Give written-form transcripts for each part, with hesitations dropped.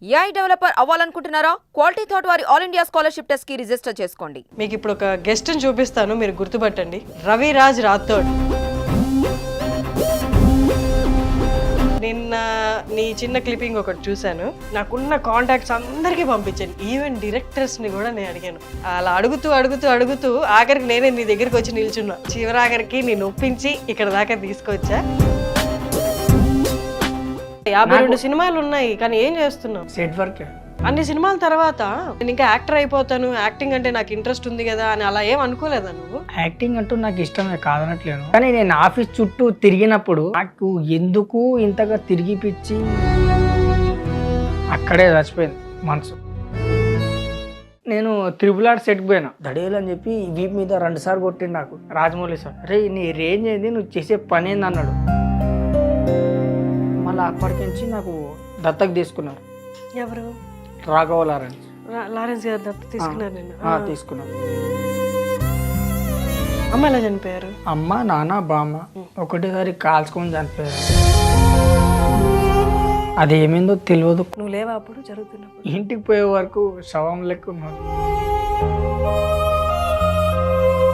AI developer అవ్వాలనుకుంటున్నారా? Quality Thought వారి all India scholarship test కి రిజిస్టర్ చేసుకోండి. మీకు ఇప్పుడు ఒక గెస్ట్ ని చూపిస్తాను, మీరు గుర్తుపట్టండి. రవిరాజ్ రాథోడ్. నిన్న నీ చిన్న క్లిప్పింగ్ ఒకటి చూశాను. నాకున్న కాంటాక్ట్స్ అందరికీ పంపించాను, ఈవెన్ డైరెక్టర్స్ ని కూడా నేను అడిగాను. అలా అడుగుతూ ఆఖరికి నేనే నీ దగ్గరికి వచ్చి నిల్చున్నా. చివరాఖరికి నేను ఒప్పించి ఇక్కడ దాకా తీసుకొచ్చా. 52 సినిమాలు ఉన్నాయి, కానీ ఏం చేస్తున్నావు? Set work. అన్ని సినిమాల తర్వాత నేను ఇంకా యాక్టర్ అయిపోతాను, యాక్టింగ్ అంటే నాకు ఇంట్రెస్ట్ ఉంది కదా అని అలా ఏం అనుకోలేదా నువ్వు? యాక్టింగ్ అంటూ నాకు ఇష్టమే, కాదనట్లేను. కానీ నేను ఆఫీస్ చుట్టూ తిరిగినప్పుడు నాకు ఎందుకు ఇంతగా తిరిగిపిచ్చి అక్కడే చచ్చిపోయింది మనసు. నేను త్రిబుల్ ఆర్ సెట్కి పోయినా, దడేలు అని చెప్పి వీపు మీద 2 సార్లు కొట్టిండు నాకు రాజమౌళి సార్. రే నీ రేంజ్ ఏంది, నువ్వు చేసే పని ఏంది అన్నాడు. మళ్ళీ అప్పటి నుంచి నాకు దత్తకు తీసుకున్నారు. ఎవరు? రాఘవ లారెన్స్. లారెన్స్ గారు దత్త తీసుకున్నారు నిన్ను? తీసుకున్నాను. అమ్మ ఎలా చనిపోయారు? అమ్మ నాన్న బామ్మ ఒకటేసారి కాల్చుకొని చనిపోయారు. అది ఏమైందో తెలియదు. నువ్వు లేవా అప్పుడు జరుగుతున్నప్పుడు? ఇంటికి పోయే వరకు శవం లెక్క ఉన్నారు.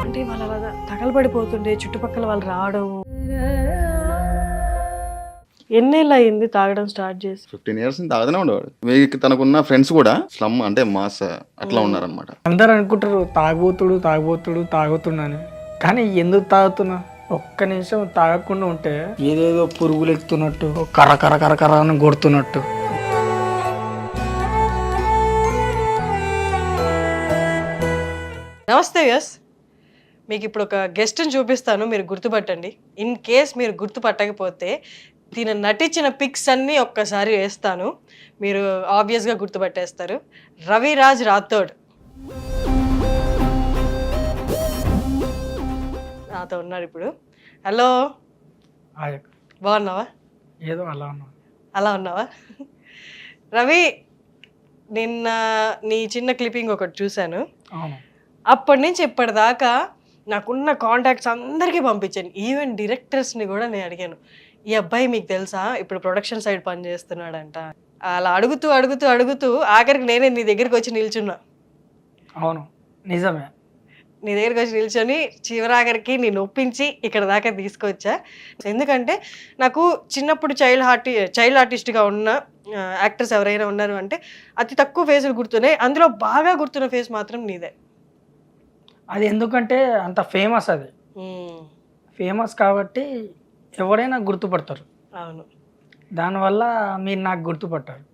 అంటే వాళ్ళు అలా తగలబడిపోతుండే, చుట్టుపక్కల వాళ్ళు రావడం. ఎన్నేళ్ళు అయింది తాగడం స్టార్ట్ చేసి? 15 years నుంచి తాగుతూనే ఉండేవాడు. వీరికి తనకున్న ఫ్రెండ్స్ కూడా స్లమ్ అంటే మాస్ అట్లా ఉన్నారనమాట. అందరు అనుకుంటారు తాగుతున్నా అని. కానీ ఎందుకు తాగుతున్నా? ఒక్క నిమిషం తాగకుండా ఉంటే ఏదేదో పురుగులు ఎక్కుతున్నట్టు, కర్ర అని కొడుతున్నట్టు. నమస్తే యస్, మీకు ఇప్పుడు ఒక గెస్ట్ని చూపిస్తాను, మీరు గుర్తుపట్టండి. ఇన్ కేస్ మీరు గుర్తుపట్టకపోతే దీని నటించిన పిక్స్ అన్నీ ఒక్కసారి వేస్తాను, మీరు ఆబ్వియస్గా గుర్తుపట్టేస్తారు. రవిరాజ్ రాథోడ్ నాతో ఉన్నారు ఇప్పుడు. హలో, బాగున్నావా? ఏదో అలా ఉన్నావా? రవి, నిన్న నీ చిన్న క్లిప్పింగ్ ఒకటి చూశాను. అప్పటి నుంచి ఇప్పటిదాకా నాకున్న కాంటాక్ట్స్ అందరికీ పంపించాను, ఈవెన్ డైరెక్టర్స్ని కూడా నేను అడిగాను. ఈ అబ్బాయి మీకు తెలుసా, ఇప్పుడు ప్రొడక్షన్ సైడ్ పని చేస్తున్నాడంట. అలా అడుగుతూ ఆఖరికి నేనే నీ దగ్గరికి వచ్చి నిల్చున్నా. అవును, నిజమే. నీ దగ్గరికి వచ్చి నిల్చొని చివరాఖరికి నేను ఒప్పించి ఇక్కడ దాకా తీసుకొచ్చా. ఎందుకంటే నాకు చిన్నప్పుడు చైల్డ్ ఆర్టిస్ట్గా ఉన్న యాక్టర్స్ ఎవరైనా ఉన్నారు అంటే అతి తక్కువ ఫేసులు గుర్తున్నాయి, అందులో బాగా గుర్తున్న ఫేస్ మాత్రం నీదే. అది ఎందుకంటే అంత ఫేమస్, అది ఫేమస్ కాబట్టి ఎవరైనా గుర్తుపడతారు. అవును, దానివల్ల మీరు నాకు గుర్తుపట్టారు.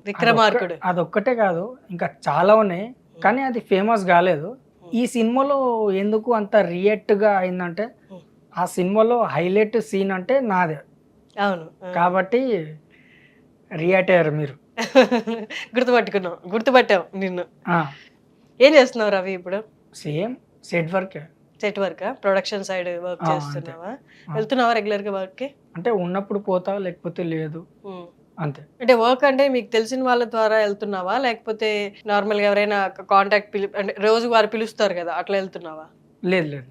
విక్రమార్కుడు అదొక్కటే కాదు, ఇంకా చాలా ఉన్నాయి, కానీ అది ఫేమస్ కాలేదు. ఈ సినిమాలో ఎందుకు అంత రియాక్ట్గా అయిందంటే ఆ సినిమాలో హైలైట్ సీన్ అంటే నాదే. అవును, కాబట్టి రియాక్ట్ అయ్యారు మీరు. గుర్తుపట్టావు నిన్ను. ఏం చేస్తున్నావు రవి ఇప్పుడు? Same set work. Production side work చేస్తున్నావా? వెళ్తున్నావా రెగ్యులర్ గా వర్క్ కి? అంటే ఉన్నప్పుడు పోతా, లేకపోతే లేదు, అంతే. అంటే వర్క్ అంటే మీకు తెలిసిన వాళ్ళ ద్వారా వెళ్తున్నావా, లేకపోతే నార్మల్ గా ఎవరైనా కాంటాక్ట్ అంటే రోజు వారు పిలుస్తారు కదా అట్లా వెళ్తున్నావా? లేదు,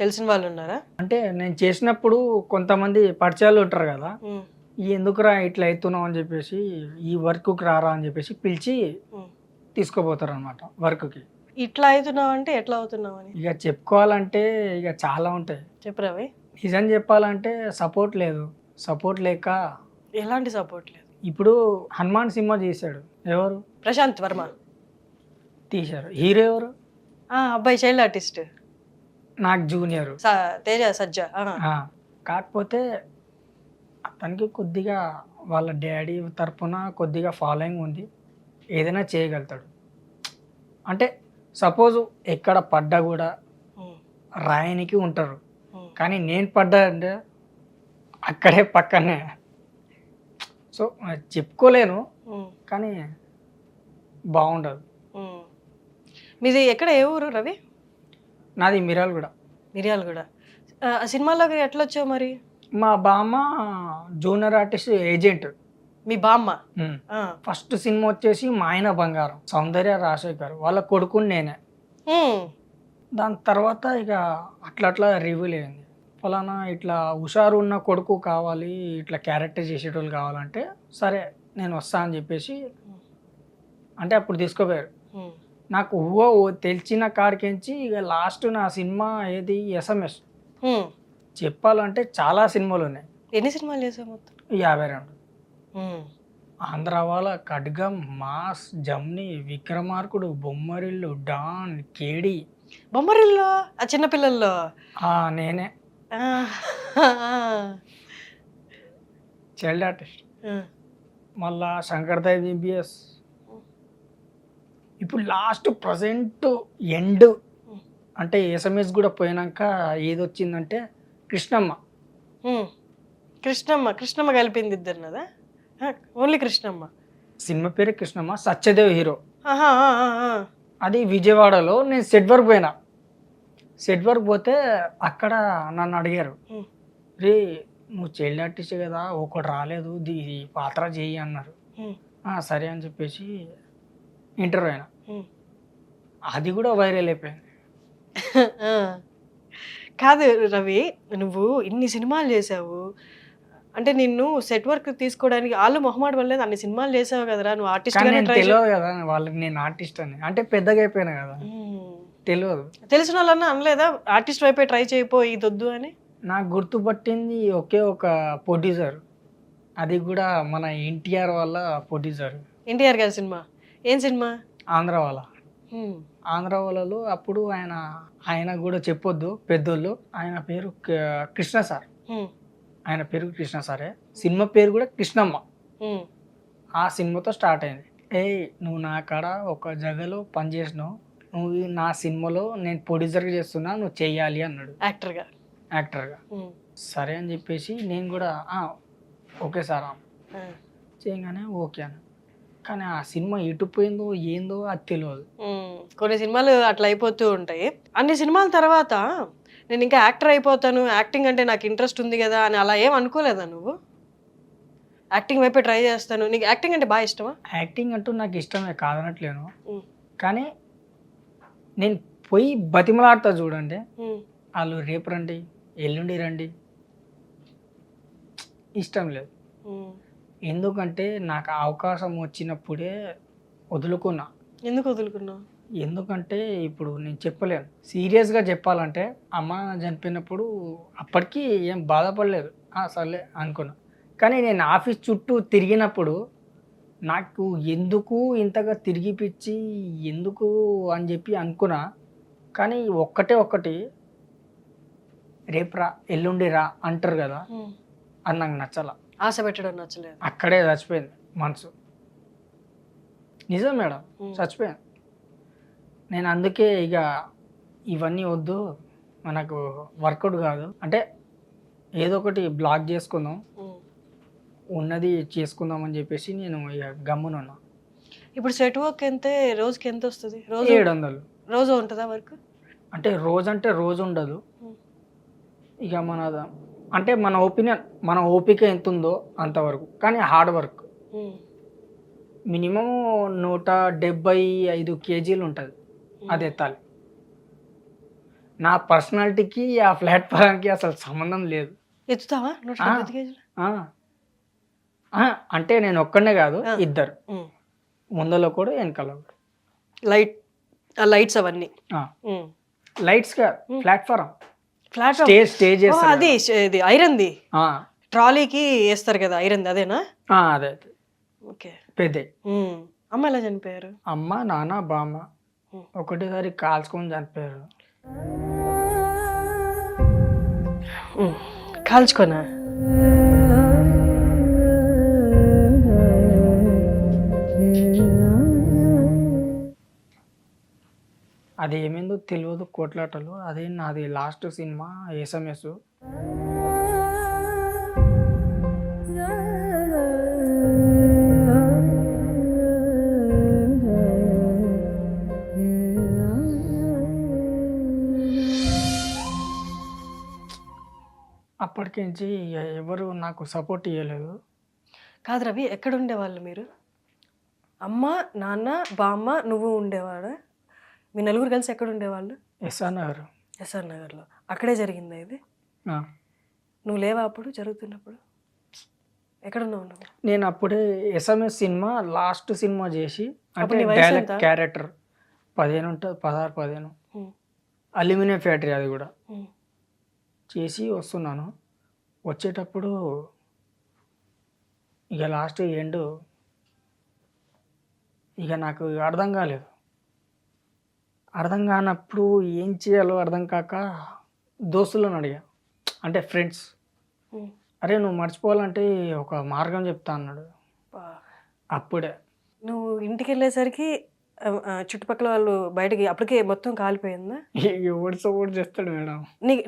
తెలిసిన వాళ్ళు ఉన్నారా? అంటే నేను చేసినప్పుడు కొంతమంది పరిచయాలు ఉంటారు కదా, ఎందుకురా ఇట్లా అవుతున్నావు అని చెప్పేసి, ఈ వర్క్కి రారా అని చెప్పేసి పిలిచి తీసుకోపోతారు అనమాట వర్క్కి. ఇట్లా అవుతున్నావు అంటే ఎట్లా అవుతున్నావు అని ఇక చెప్పుకోవాలంటే ఇక చాలా ఉంటాయి. చెప్పరావి? నిజం చెప్పాలంటే సపోర్ట్ లేదు. సపోర్ట్ లేక. ఎలాంటి సపోర్ట్ లేదు? ఇప్పుడు హనుమాన్ సినిమా చేశాడు, ఎవరు? ప్రశాంత్ వర్మ తీశారు. హీరో ఎవరు? అబ్బాయి చైల్డ్ ఆర్టిస్ట్, నాకు జూనియర్ తేజ సజ్జా. కాకపోతే అతనికి కొద్దిగా వాళ్ళ డాడీ తరపున కొద్దిగా ఫాలోయింగ్ ఉంది, ఏదైనా చేయగలుగుతాడు. అంటే సపోజ్ ఎక్కడ పడ్డా కూడా రాయనికి ఉంటారు, కానీ నేను పడ్డా అంటే అక్కడే పక్కనే. సో చెప్పుకోలేను, కానీ బాగుండదు. మీది ఎక్కడ, ఏ ఊరు రవి? నాది మిర్యాలగూడ. సినిమాలోకి ఎట్లా వచ్చావు మరి? మా బామ్మ జూనియర్ ఆర్టిస్ట్ ఏజెంట్. మీ బామ్మ? ఫస్ట్ సినిమా వచ్చేసి మా ఆయన బంగారం, సౌందర్య రాజశేఖర్ వాళ్ళ కొడుకుని నేనే. దాని తర్వాత ఇక అట్లా రివ్యూలు అయింది, ఫలానా ఇట్లా హుషారు ఉన్న కొడుకు కావాలి, ఇట్లా క్యారెక్టర్ చేసేటోళ్ళు కావాలంటే సరే నేను వస్తా అని చెప్పేసి అంటే అప్పుడు తీసుకోపోయారు. ఉమ్, నాకు తెలిసిన కాడికించి ఇక లాస్ట్ నా సినిమా ఏది ఎస్ఎంఎస్. ఉమ్. చెప్పాలంటే చాలా సినిమాలు ఉన్నాయి, ఎన్ని సినిమాలు చేసావు మొత్తం? 52. ఉమ్, ఆంధ్ర వాళ్ళ ఖడ్గం, మాస్, జమ్ని, విక్రమార్కుడు, బొమ్మరిల్లు, డాన్, కేడి. బొమ్మరిల్లో ఆ చిన్నపిల్లల్లో. నేనే ఆ, ఆ, చైల్డ్ ఆర్టిస్ట్. ఆ. మళ్ళా శంకర్దాయ్ ఎంబీఎస్. ఇప్పుడు లాస్ట్ ప్రజెంట్ ఎండ్ అంటే ఎస్ఎంఎస్ కూడా పోయినాక ఏది వచ్చిందంటే కృష్ణమ్మ. ఉమ్. కృష్ణమ్మ కలిపింది ఇద్దరినదా? ఓన్లీ కృష్ణమ్మ. సినిమా పేరు కృష్ణమ్మ, సత్యదేవ్ హీరో. ఆహా, ఆ, ఆ, ఆ. అది విజయవాడలో. నేను సెట్ వర్క్ పోయినా. సెట్ వర్క్ పోతే అక్కడ నన్ను అడిగారు, ఉమ్, రే నువ్వు చైల్డ్ ఆర్టిస్ట్ కదా, ఒకటి రాలేదు, ఇది పాత్ర చేయి అన్నారు. ఉమ్, సరే అని చెప్పేసి ఇంటర్వ్యూ అయినా. ఉమ్. అది కూడా వైరల్ అయిపోయింది. ఆ. కాదు రవి, నువ్వు ఇన్ని సినిమాలు చేసావు అంటే నిన్ను సెట్ వర్క్ తీసుకోవడానికి వాళ్ళు మొహమాట పడలేదు. అన్ని సినిమాలు చేసావు కదరా, నువ్వు ఆర్టిస్ట్ కానీ గానే నేను ట్రై తెలియదు కదా వాళ్ళకి నేను ఆర్టిస్ట్ అని. అంటే పెద్దగా అయిపోయినా కదా, తెలియదు. తెలిసిన వాళ్ళన్నా అనలేదా ఆర్టిస్ట్ వైపే ట్రై చేయిపో ఇదొద్దు అని? నాకు గుర్తుపట్టింది ఒకే ఒక ప్రొడ్యూసర్, అది కూడా మన ఎన్టీఆర్ వాళ్ళ ప్రొడ్యూసర్. ఎన్టీఆర్ గారి సినిమా? ఏం సినిమా? ఆంధ్ర వాళ్ళ. ఉమ్, ఆంధ్ర వాళ్ళలో అప్పుడు ఆయన కూడా చెప్పొద్దు పెద్దోళ్ళు. ఆయన పేరు కృష్ణ సార్. ఉమ్, ఆయన పేరు కృష్ణ సారే. సినిమా పేరు కూడా కృష్ణమ్మ. ఉమ్, ఆ సినిమాతో స్టార్ట్ అయింది. నువ్వు నా కాడ ఒక జగలో పనిచేసినావు, నువ్వు నా సినిమాలో నేను ప్రొడ్యూసర్గా చేస్తున్నా, నువ్వు చెయ్యాలి అన్నాడు యాక్టర్గా. యాక్టర్గా. ఉమ్, సరే అని చెప్పేసి నేను కూడా ఓకే సార్ ఆ, చేయగానే ఓకే అని. కానీ ఆ సినిమా ఎటు పోయిందో ఏందో అది తెలియదు. ఉమ్. కొన్ని సినిమాలు అట్లా అయిపోతూ ఉంటాయి. అన్ని సినిమాల తర్వాత నేను ఇంకా యాక్టర్ అయిపోతాను, యాక్టింగ్ అంటే నాకు ఇంట్రెస్ట్ ఉంది కదా అని అలా ఏం అనుకోలేదా నువ్వు? యాక్టింగ్ వైపే ట్రై చేస్తాను, నీకు యాక్టింగ్ అంటే బాగా ఇష్టమా? యాక్టింగ్ అంటూ నాకు ఇష్టమే, కాదనట్లేను. ఉమ్, కానీ నేను పోయి బతిమలాడతా చూడండి, ఉమ్, వాళ్ళు రేపు రండి, ఎల్లుండి రండి, ఇష్టం లేదు. ఉమ్. ఎందుకంటే నాకు ఆ అవకాశం వచ్చినప్పుడే వదులుకున్నా. ఎందుకు వదులుకున్నావు? ఎందుకంటే ఇప్పుడు నేను చెప్పలేను. సీరియస్గా చెప్పాలంటే అమ్మ చనిపోయినప్పుడు అప్పటికి ఏం బాధపడలేదు, సర్లే అనుకున్నా. కానీ నేను ఆఫీస్ చుట్టూ తిరిగినప్పుడు నాకు ఎందుకు ఇంతగా తిరిగిపిచ్చి ఎందుకు అని చెప్పి అనుకున్నా. కానీ ఒక్కటి రేపు రా ఎల్లుండి రా అంటారు కదా, ఉమ్. అది నాకు నచ్చల. ఆశ పెట్టడం నచ్చలేదు. అక్కడే చచ్చిపోయింది మనసు. నిజం మేడం, చచ్చిపోయాను నేను. అందుకే ఇక ఇవన్నీ వద్దు, మనకు వర్కౌట్ కాదు అంటే ఏదో ఒకటి బ్లాక్ చేసుకుందాం, ఉమ్. ఉన్నది చేసుకుందాం అని చెప్పేసి నేను ఇక గమ్మునున్నా. ఇప్పుడు సెట్ వర్క్ రోజుకి ఎంత వస్తుంది? రోజు 700. రోజు ఉంటుందా వర్క్? అంటే రోజు ఉండదు. ఉమ్. ఇక అంటే మన ఒపీనియన్, మన ఓపిక ఎంత ఉందో అంతవరకు. కానీ హార్డ్ వర్క్. ఉమ్. మినిమం 175 కేజీలు ఉంటుంది, అది ఎత్తాలి. నా పర్సనాలిటీకి ఆ ప్లాట్ఫామ్కి అసలు సంబంధం లేదు. ఎత్తుతావా 150 కేజీలు? అంటే నేను ఒక్కడనే కాదు, ఇద్దరు, ఉమ్. ముందలో కూడా వెనకాల కూడా. లైట్స్ అవన్నీ. ఉమ్. లైట్స్ కాదు, ప్లాట్ఫామ్, ప్లాట్ఫామ్. స్టేజ్ అది ఇది ఐరన్ది, ట్రాలీకి వేస్తారు కదా ఐరన్, అదేనా? అదే ఓకే. పెద్ద. అమ్మ ఎలా చనిపోయారు? అమ్మ, నాన్న, బామ్మ ఒకటేసారి కాల్చుకొని చనిపోయారు. కాల్చుకోనా? అది ఏమైందో తెలియదు, కోట్లాటలు. అదే నాది లాస్ట్ సినిమా ఎస్ఎంఎస్. అప్పటికించి ఎవరు నాకు సపోర్ట్ ఇవ్వలేదు. కాదు రవి, ఎక్కడ ఉండేవాళ్ళు మీరు? అమ్మ, నాన్న, బామ్మ, నువ్వు ఉండేవాడా? మీ నలుగురు కలిసి ఎక్కడ ఉండేవాళ్ళు? ఎస్ఆర్ నగర్. ఎస్ఆర్ నగర్లో. అక్కడే జరిగిందా ఇది? నువ్వు లేవా అప్పుడు జరుగుతున్నప్పుడు? ఎక్కడున్నావు నువ్వు? నేను అప్పుడే ఎస్ఎంఎస్ సినిమా లాస్ట్ సినిమా చేసి అంటే అప్పుడు నీ వయసు డైలాగ్ ఎంత? క్యారెక్టర్ 15 ఉంటుంది, 16, 15. ఉమ్, అల్యూమినియం ఫ్యాక్టరీ అది కూడా ఉమ్, చేసి వస్తున్నాను. వచ్చేటప్పుడు ఇక లాస్ట్ ఎండ్ ఇక నాకు అర్థం కాలేదు. అర్థం కానప్పుడు ఏం చేయాలో అర్థం కాక దోస్తులను అడిగా, అంటే ఫ్రెండ్స్. ఉమ్. అరే నువ్వు మర్చిపోవాలంటే ఒక మార్గం చెప్తా అన్నాడు. బా. అప్పుడే నువ్వు ఇంటికి వెళ్ళేసరికి చుట్టుపక్కల వాళ్ళు బయటకి అప్పటికే మొత్తం కాలిపోయిందా? ఎవడు సపోర్ట్ చేస్తాడు మేడం.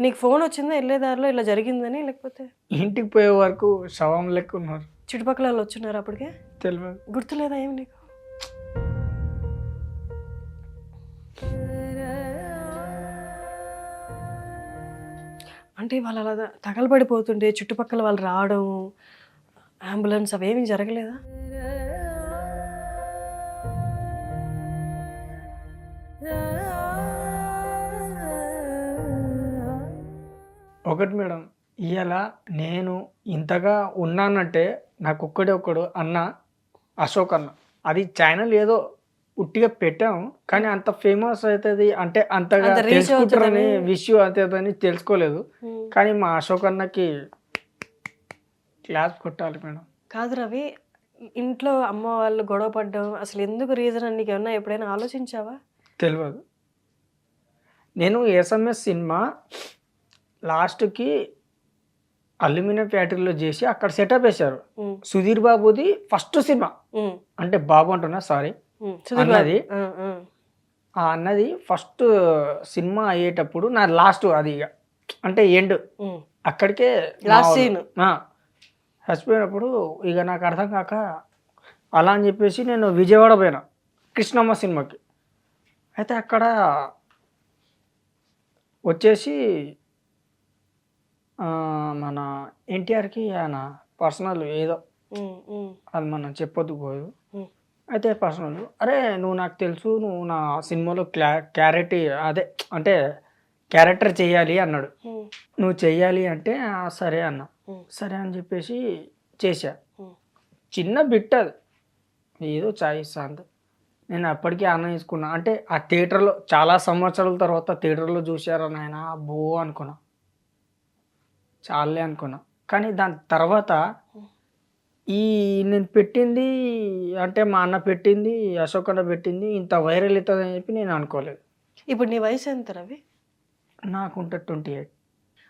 నీకు ఫోన్ వచ్చిందా వెళ్ళేదారిలో ఇలా జరిగిందని? లేకపోతే ఇంటికి పోయే వరకు శవం లెక్క ఉన్నారు. చుట్టుపక్కల వాళ్ళు వచ్చున్నారు అప్పటికే? తెలియదు. గుర్తులేదా ఏమి నీకు? అంటే వాళ్ళు అలా తగలబడిపోతుంటే చుట్టుపక్కల వాళ్ళు రావడం, అంబులెన్స్ అవేమీ జరగలేదా? ఒకటి మేడం, ఇవాళ నేను ఇంతగా ఉన్నానంటే నాకు ఒక్కడే ఒక్కడు అన్న, అశోక్ అన్న. అది ఛానల్ ఏదో ఉట్టిగా పెట్టాము కానీ అంత ఫేమస్ అవుతుంది అంటే అంతగా అంత reach తెలుసుకుంటారని అవుతుందని. విషయం అవుతుందని తెలుసుకోలేదు. కానీ మా అశోక్ అన్నకి క్లాస్ కొట్టాలి మేడం. కాదు రవి, ఇంట్లో అమ్మ వాళ్ళు గొడవ పడ్డం అసలు ఎందుకు రీజన్ అని నీకు ఏమన్నా ఎప్పుడైనా ఆలోచించావా? తెలియదు. నేను ఎస్ఎంఎస్ సినిమా లాస్ట్కి అల్యూమినియం ఫ్యాక్టరీలో చేసి అక్కడ సెటప్ వేశారు. ఉమ్, సుధీర్ బాబుది ఫస్ట్ సినిమా, ఉమ్, అంటే బాబు అంటున్నా సారీ, ఉమ్. సుధీర్ బాబు. అన్నది ఆ, ఆ. ఆ అన్నది ఫస్ట్ సినిమా అయ్యేటప్పుడు నా లాస్ట్ అది ఇక అంటే ఎండ్ ఉమ్. అక్కడికే Last scene. చచ్చిపోయినప్పుడు ఇక నాకు అర్థం కాక అలా అని చెప్పేసి నేను విజయవాడ పోయినా కృష్ణమ్మ సినిమాకి. అయితే అక్కడ వచ్చేసి మన ఎన్టీఆర్కి ఆయన పర్సనల్ ఏదో ఉమ్, ఉమ్, అది మనం చెప్పొద్దు పోదు. ఉమ్. అయితే పర్సనల్, అరే నువ్వు నాకు తెలుసు, నువ్వు నా సినిమాలో అదే అంటే క్యారెక్టర్ చేయాలి అన్నాడు. ఉమ్, నువ్వు చెయ్యాలి అంటే సరే అన్న. ఉమ్. సరే అని చెప్పేసి చేశా. ఉమ్. చిన్న బిట్ అది, ఏదో చాయ్ ఇస్తా అంత. నేను అప్పటికే ఆనంద తీసుకున్నా. అంటే ఆ థియేటర్లో చాలా సంవత్సరాల తర్వాత థియేటర్లో చూశారు నాయన, బో అనుకున్నా, చాలే అనుకున్నా. కానీ దాని తర్వాత ఈ నేను పెట్టింది అంటే మా అన్న పెట్టింది, అశోక్ అన్న పెట్టింది ఇంత వైరల్ అవుతుంది అని చెప్పి నేను అనుకోలేదు. ఇప్పుడు నీ వయసు ఎంత రవి? నాకుంటే 28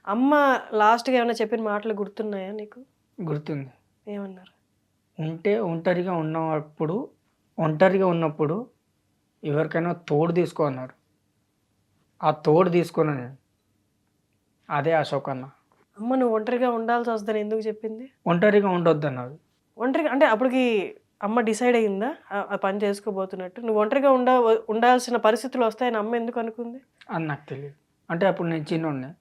అమ్మ లాస్ట్గా ఏమైనా చెప్పిన మాటలు గుర్తున్నాయా నీకు? గుర్తుంది. ఏమన్నారు? ఒంటరిగా ఉన్నప్పుడు ఎవరికైనా తోడు తీసుకో అన్నారు. ఆ తోడు తీసుకున్నా నేను, అదే అశోక్ అన్న. అమ్మ నువ్వు ఒంటరిగా ఉండాల్సి వస్తుందని ఎందుకు చెప్పింది? ఒంటరిగా ఉండొద్దు అన్నది. ఒంటరిగా అంటే అప్పటికి అమ్మ డిసైడ్ అయ్యిందా ఆ పని చేసుకోబోతున్నట్టు? నువ్వు ఒంటరిగా ఉండాల్సిన పరిస్థితులు వస్తాయని అమ్మ ఎందుకు అనుకుంది? అని నాకు తెలియదు. అంటే అప్పుడు నేను చిన్నోడిని.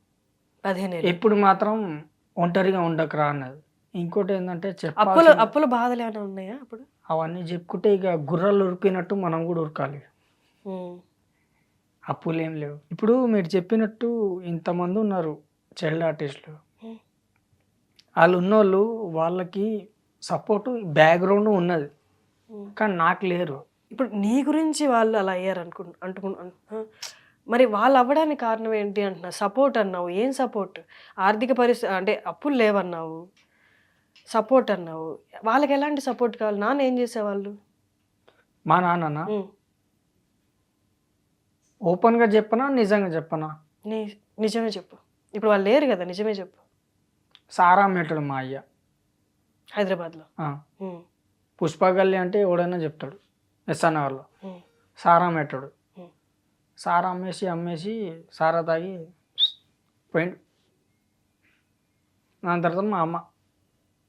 15 ఏళ్ళు. ఎప్పుడు మాత్రం ఒంటరిగా ఉండకరా అన్నది. ఇంకోటి ఏంటంటే అప్పుల బాధలు ఏమైనా ఉన్నాయా అప్పుడు? అవన్నీ చెప్పుకుంటే ఇక గుర్రాలు ఉరికినట్టు మనం కూడా ఉరకాలి. ఉమ్, అప్పులు ఏం లేవు. ఇప్పుడు మీరు చెప్పినట్టు ఇంతమంది ఉన్నారు చైల్డ్ ఆర్టిస్టులు. ఉమ్. వాళ్ళు ఉన్నోళ్ళు వాళ్ళకి సపోర్టు బ్యాక్గ్రౌండ్ ఉన్నది, ఉమ్. కానీ నాకు లేరు. ఇప్పుడు నీ గురించి వాళ్ళు అలా అయ్యారు మరి వాళ్ళు అవ్వడానికి కారణం ఏంటి అంటున్నా? సపోర్ట్ అన్నావు, ఏం సపోర్ట్? ఆర్థిక పరిస్థితి అంటే అప్పులు లేవన్నావు, సపోర్ట్ అన్నావు. వాళ్ళకి ఎలాంటి సపోర్ట్ కావాలి? నాన్న ఏం చేసేవాళ్ళు? మా నాన్న ఉమ్. ఓపెన్గా చెప్పనా నిజంగా చెప్పనా? నిజమే చెప్పు. ఇప్పుడు వాళ్ళు లేరు కదా, నిజమే చెప్పు. సారా మెట్టడు మా అయ్య హైదరాబాద్లో. ఆ. పుష్పగల్లి అంటే ఎవడైనా చెప్తాడు. ఎస్ఆర్నగర్లో ఉమ్. సారా మెట్టడు. ఉమ్. సారా అమ్మేసి సారా తాగి పోయిండు. దాని తర్వాత మా అమ్మ,